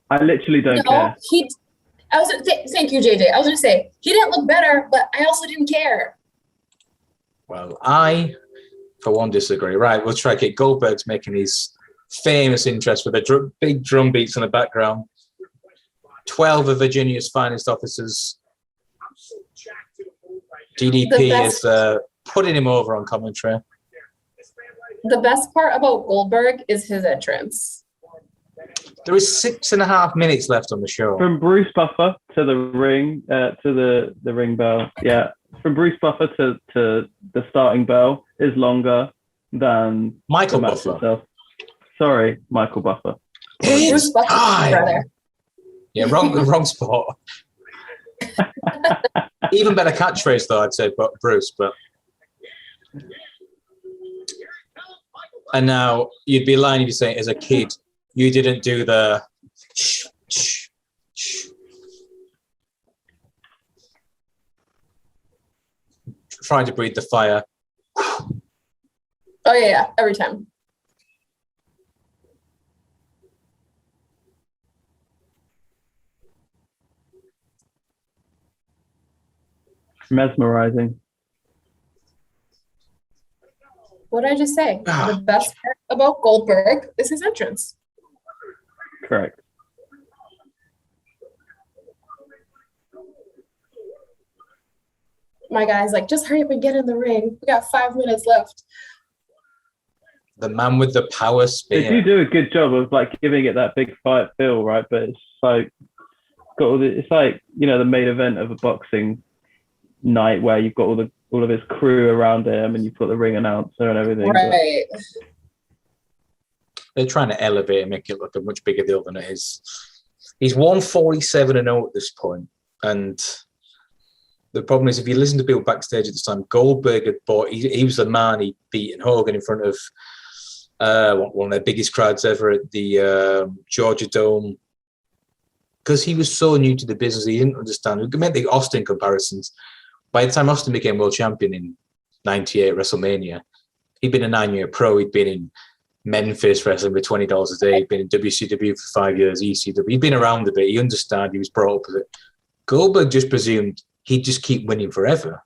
I literally don't care. Thank you, JJ. I was going to say, he didn't look better, but I also didn't care. Well, I, for one, disagree. Right, we'll try it. Goldberg's making his famous interest with the big drum beats in the background. 12 of Virginia's finest officers. DDP is putting him over on commentary. The best part about Goldberg is his entrance. There is 6.5 minutes left on the show. From Bruce Buffer to the ring, to the ring bell. Yeah. From Bruce Buffer to the starting bell is longer than Michael Buffer. Itself. Sorry, Michael Buffer. Bruce Buffer's brother. Yeah, wrong spot. Even better catchphrase though, I'd say, but Bruce. But and now you'd be lying if you say, as a kid, you didn't do the. Trying to breathe the fire. Oh yeah, every time. Mesmerizing. What did I just say? The best part about Goldberg is his entrance. Correct. My guy's like, just hurry up and get in the ring. We got 5 minutes left. The man with the power spear. They do a good job of like giving it that big fight feel, right? But it's like it's like, you know, the main event of a boxing night where you've got all of his crew around him and you've got the ring announcer and everything. Right. They're trying to elevate and make it look a much bigger deal than it is. He's 147-0 at this point, and the problem is, if you listen to people backstage at this time, Goldberg had bought. He was the man. He beat Hogan in front of one of their biggest crowds ever at the Georgia Dome, because he was so new to the business. He didn't understand. We made the Austin comparisons. By the time Austin became world champion in '98 WrestleMania, he'd been a 9-year pro. He'd been in Memphis wrestling for $20 a day. He'd been in WCW for 5 years, ECW. He'd been around a bit. He understood. He was brought up with it. Goldberg just presumed he'd just keep winning forever.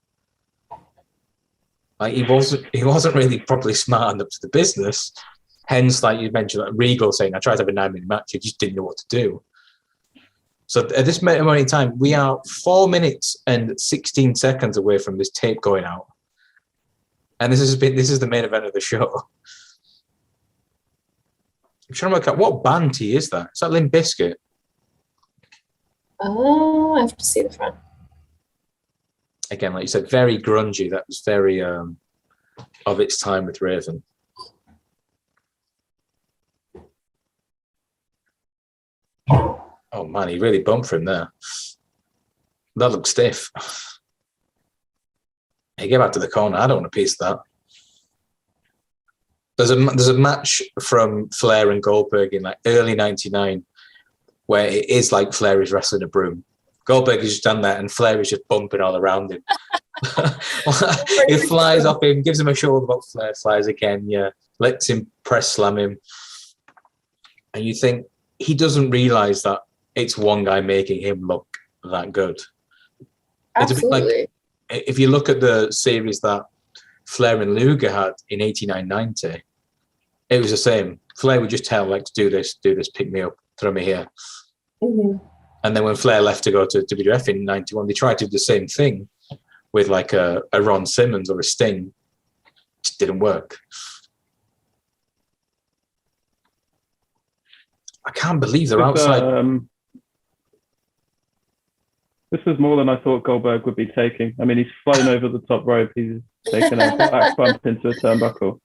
Like he wasn't really properly smart enough to the business. Hence, like you mentioned, like Regal saying, "I tried to have a 9-minute match. I just didn't know what to do." So at this moment in time, we are 4 minutes and 16 seconds away from this tape going out, and this is the main event of the show. I'm trying to work out what band he is. That is that Limp Bizkit? Oh, I have to see the front. Again, like you said, very grungy. That was very of its time with Raven. Oh man, he really bumped for him there. That looks stiff. Hey, get back to the corner. I don't want a piece of that. There's a match from Flair and Goldberg in like early '99 where it is like Flair is wrestling a broom. Goldberg has just done that, and Flair is just bumping all around him. He flies off him, gives him a shoulder, but Flair flies again. Yeah, lets him press slam him, and you think he doesn't realize that it's one guy making him look that good. It's a bit like if you look at the series that Flair and Luger had in '89-90, it was the same. Flair would just tell him, like, to do this, pick me up, throw me here. Mm-hmm. And then when Flair left to go to WWF in '91, they tried to do the same thing with like a Ron Simmons or a Sting. It just didn't work. I can't believe they're outside. This is more than I thought Goldberg would be taking. I mean, he's flown over the top rope. He's taken a back bump into a turnbuckle.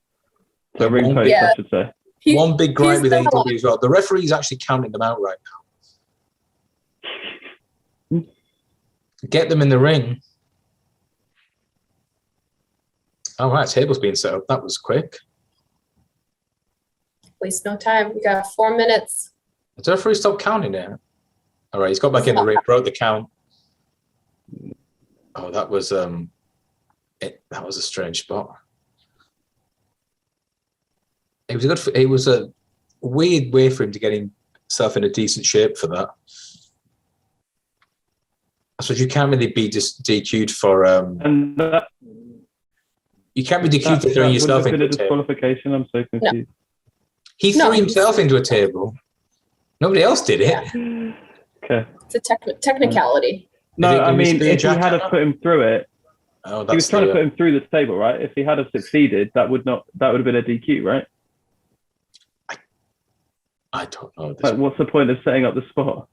So ring post, yeah. I should say. One big gripe with AEW as well. The referee's actually counting them out right now. Get them in the ring. All right, table's being set up. That was quick. Waste no time. We got 4 minutes. Did the referee stop counting it? All right, he's got back in the ring, broke the count. Oh, that was that was a strange spot. It was a weird way for him to get himself in a decent shape for that. I suppose you can't really be just DQ'd for you can't be DQ'd for throwing yourself into a disqualification. I'm so confused. No. He threw himself into a table. Nobody else did it. Yeah. Okay. It's a technicality. No, I mean, if he had have put him through it, he was trying to put him through the table, right? If he had have succeeded, that would have been a DQ, right? I don't know. Like, what's the point of setting up the spot?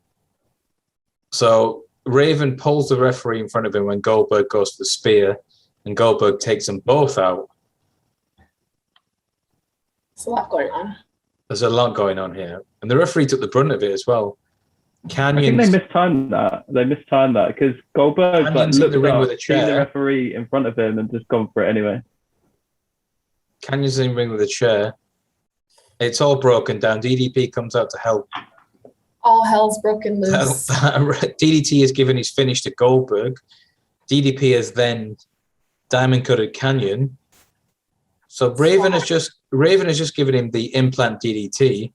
So Raven pulls the referee in front of him when Goldberg goes for the spear, and Goldberg takes them both out. There's a lot going on. There's a lot going on here, and the referee took the brunt of it as well. I think they mistimed that. Because Goldberg looked in the ring up, with a chair. seen the referee in front of him, and just gone for it anyway. Canyon's in the ring with a chair. It's all broken down. DDP comes out to help. All hell's broken loose. DDT has given his finish to Goldberg. DDP has then diamond cutted Canyon. So Raven has just given him the implant DDT.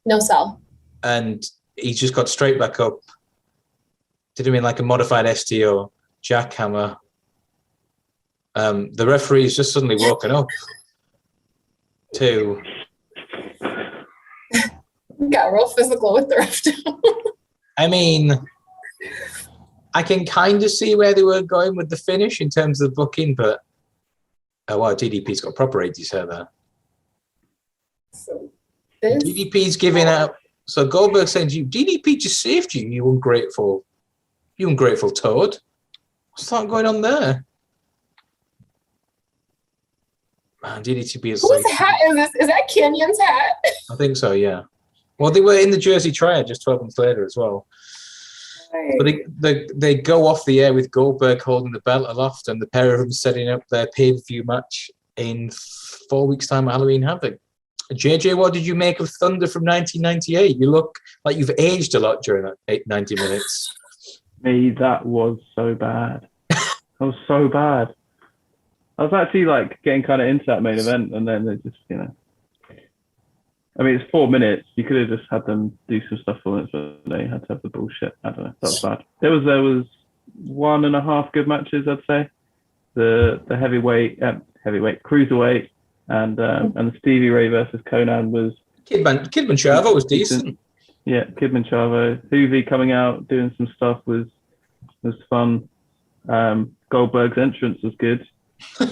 No sell. And he just got straight back up. Did him in like a modified STO, jackhammer. The referee's just suddenly woken up to... Got real physical with the ref. I mean, I can kind of see where they were going with the finish in terms of the booking, but oh wow, DDP's got proper 80s hair there. So DDP's giving out. So Goldberg saying to you, DDP just saved you, you ungrateful toad. What's that going on there? Man, DDTB is Whose hat is this? Is that Canyon's hat? I think so, yeah. Well, they were in the Jersey Triad just 12 months later as well. But they go off the air with Goldberg holding the belt aloft and the pair of them setting up their pay-per-view match in 4 weeks' time at Halloween Havoc. JJ, what did you make of Thunder from 1998? You look like you've aged a lot during that 90 minutes. Me, that was so bad. That was so bad. I was actually like getting kind of into that main event, and then they just, I mean, it's 4 minutes. You could have just had them do some stuff for it, but they had to have the bullshit. I don't know. That was bad. There was 1.5 good matches, I'd say. The heavyweight, cruiserweight, and the Stevie Ray versus Conan was. Kidman Chavo was decent. Yeah, Kidman Chavo. Hoovy coming out doing some stuff was fun. Goldberg's entrance was good.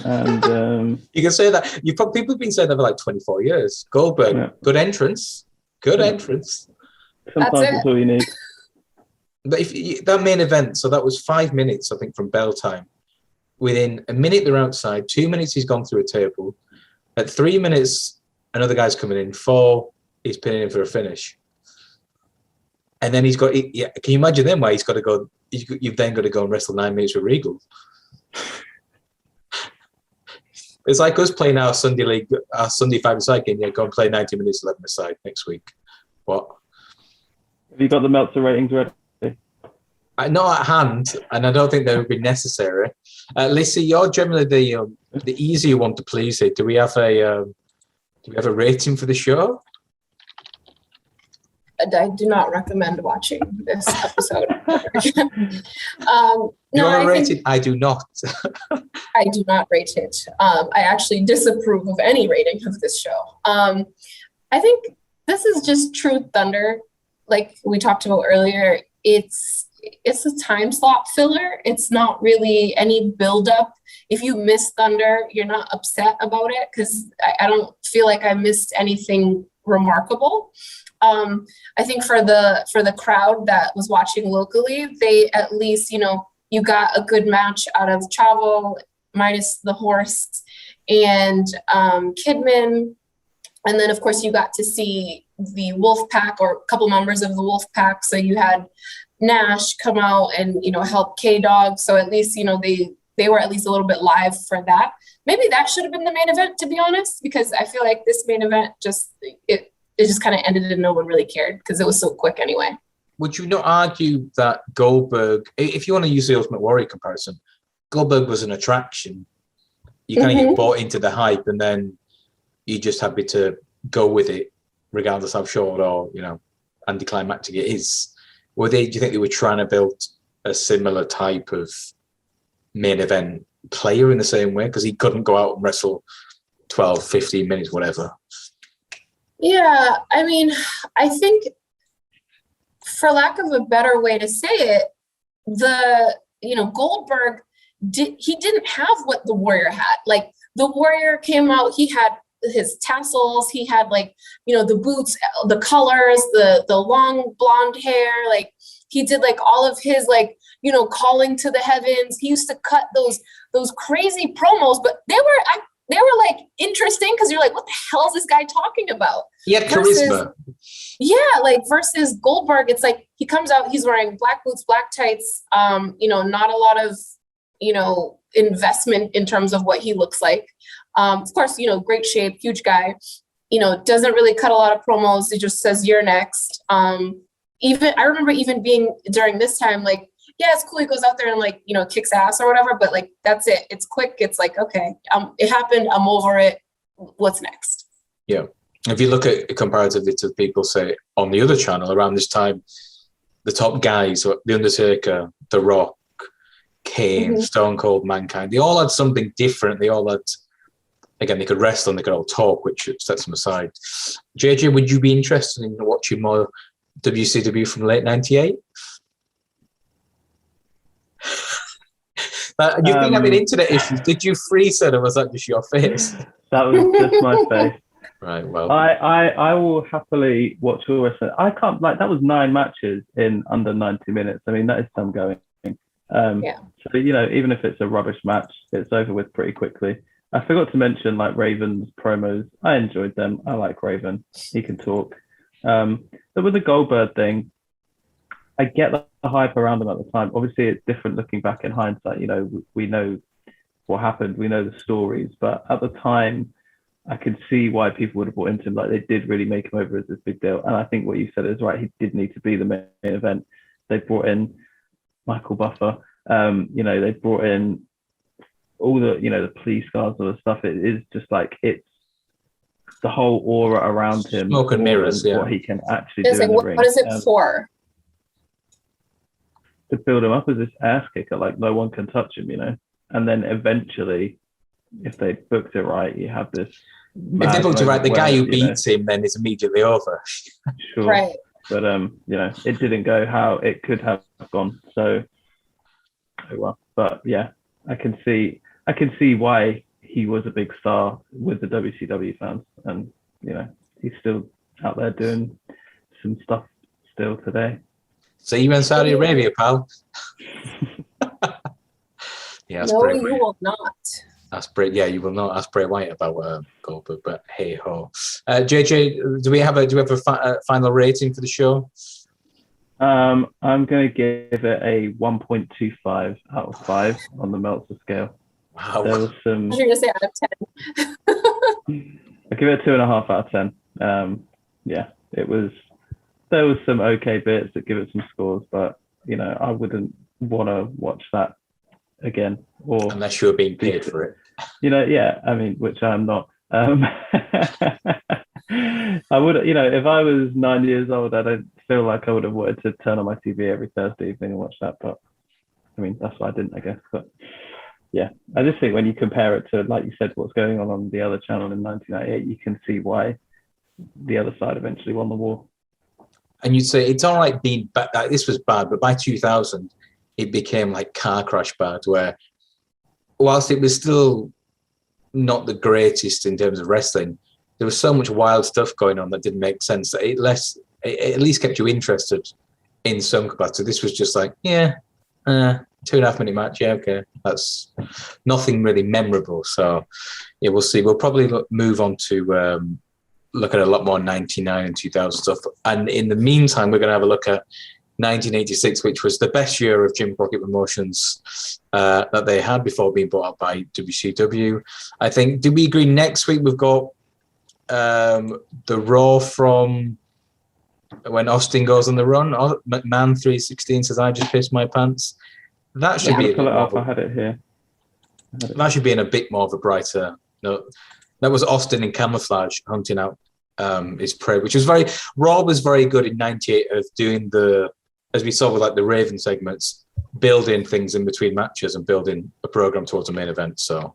And you can say that. People have been saying that for like 24 years. Goldberg, yeah. Good entrance. Sometimes that's all you need. But if that main event, so that was 5 minutes, I think, from bell time. Within a minute, they're outside. 2 minutes, he's gone through a table. At 3 minutes, another guy's coming in. 4, he's pinning him for a finish. And then he's got. Can you imagine then why he's got to go? You've then got to go and wrestle 9 minutes with Regal. It's like us playing our Sunday league, our Sunday 5-a-side game. Yeah, go and play 90 minutes 11-a-side next week. What? Have you got the Meltzer ratings ready? Not at hand, and I don't think they would be necessary. Lissy, you're generally the easier one to please here. Do we have a rating for the show? I do not recommend watching this episode. You want to rate it? I do not. I do not rate it. I actually disapprove of any rating of this show. I think this is just true Thunder. Like we talked about earlier, it's a time slot filler. It's not really any buildup. If you miss Thunder, you're not upset about it because I don't feel like I missed anything remarkable. I think for the crowd that was watching locally, they at least, you got a good match out of Chavo minus the horse and Kidman. And then, of course, you got to see the Wolfpac or a couple members of the Wolfpac. So you had Nash come out and, help K-Dog. So at least, they were at least a little bit live for that. Maybe that should have been the main event, to be honest, because I feel like this main event it just kind of ended and no one really cared because it was so quick anyway. Would you not argue that Goldberg, if you want to use the Ultimate Warrior comparison, Goldberg was an attraction. You kind of get bought into the hype and then you're just happy to go with it, regardless how short or, anticlimactic it is. Do you think they were trying to build a similar type of main event player in the same way? Because he couldn't go out and wrestle 12, 15 minutes, whatever. Yeah, I mean, I think for lack of a better way to say it, Goldberg didn't have what the Warrior had. Like the Warrior came out, he had his tassels, he had the boots, the colors, the long blonde hair, like he did all of his calling to the heavens. He used to cut those crazy promos, but they were interesting because you're like, what the hell is this guy talking about? He had charisma. Versus Goldberg, it's like he comes out, he's wearing black boots, black tights, not a lot of, investment in terms of what he looks like. Of course, great shape, huge guy, doesn't really cut a lot of promos. It just says you're next. I remember even being during this time, yeah, it's cool. He goes out there and kicks ass or whatever, but that's it. It's quick. It's okay, it happened. I'm over it. What's next? Yeah. If you look at comparatively to people, say, on the other channel around this time, the top guys, The Undertaker, The Rock, Kane, Stone Cold, Mankind, they all had something different. They all had, again, they could wrestle and they could all talk, which sets them aside. JJ, would you be interested in watching more WCW from late 98? You've been having internet issues. Did you freeze it or was that just your face? That was just my face. Right, well. I will happily watch all wrestling. I can't, that was 9 matches in under 90 minutes. I mean, that is some going. So, even if it's a rubbish match, it's over with pretty quickly. I forgot to mention like Raven's promos. I enjoyed them. I like Raven. He can talk. But with the Goldberg thing, I get the hype around him at the time. Obviously, it's different looking back in hindsight. We know what happened. We know the stories. But at the time, I could see why people would have bought into him. Like, they did really make him over as this big deal. And I think what you said is right. He did need to be the main event. They brought in Michael Buffer. They brought in all the, the police guards, all the stuff. It is just like, it's the whole aura around him. Smoke and mirrors, yeah. What he can actually do It's like, in the ring. what is it for? To build him up as this ass kicker, like no one can touch him, And then eventually, if they booked it right, you have this. If they booked it right, the guy who beats him then is immediately over. Sure. Right. But it didn't go how it could have gone. So, oh well. But yeah, I can see why he was a big star with the WCW fans, and he's still out there doing some stuff still today. See you in Saudi Arabia, pal. Yeah, that's no, pretty. you will not. That's pretty. Yeah, you will not. That's pretty white about Goldberg, but hey ho. JJ, do we have a final rating for the show? I'm going to give it a 1.25 out of 5 on the Meltzer scale. Wow. There was some. You're gonna say out of 10. I give it a 2.5 out of 10. Yeah, it was. There was some okay bits that give it some scores, but I wouldn't want to watch that again, or unless you're being paid for it. Yeah. I mean, which I'm not. I would, if I was 9 years old, I don't feel like I would have wanted to turn on my TV every Thursday evening and watch that. But I mean, that's why I didn't, I guess. But yeah, I just think when you compare it to, like you said, what's going on the other channel in 1998, you can see why the other side eventually won the war. And you'd say it's all right being bad. This was bad, but by 2000, it became like car crash bad, where whilst it was still not the greatest in terms of wrestling, there was so much wild stuff going on that didn't make sense. That it at least kept you interested in some capacity. This was just like, 2.5 minute match. Yeah, okay. That's nothing really memorable. So yeah, we'll see. We'll probably move on to look at a lot more 99 and 2000 stuff. And in the meantime, we're going to have a look at 1986, which was the best year of Jim Crockett Promotions that they had before being bought up by WCW. I think, did we agree next week we've got the Raw from when Austin goes on the run? McMahon 316 says, I just pissed my pants. That should be pull it up. I had it here. That should be in a bit more of a brighter note. That was Austin in camouflage hunting out his prey, which was Raw was very good in 98 of doing as we saw with like the Raven segments, building things in between matches and building a program towards a main event. So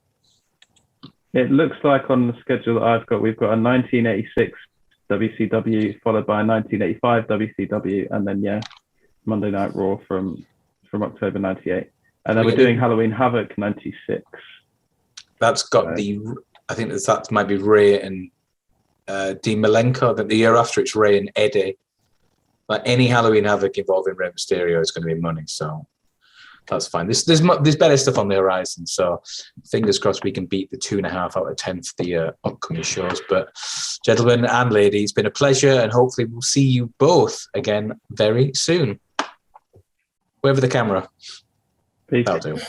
it looks like on the schedule that I've got, we've got a 1986 WCW followed by a 1985 WCW, and then Monday Night Raw from October 98, and then we're doing Halloween Havoc 96. That's got I think that might be Ray and Dean Malenko. Then the year after, it's Ray and Eddie. Like any Halloween Havoc involving Rey Mysterio is going to be money, so that's fine. There's better stuff on the horizon, so fingers crossed we can beat the 2.5 out of 10 for the upcoming shows. But gentlemen and ladies, it's been a pleasure, and hopefully we'll see you both again very soon. Wherever the camera. Peace. That'll do.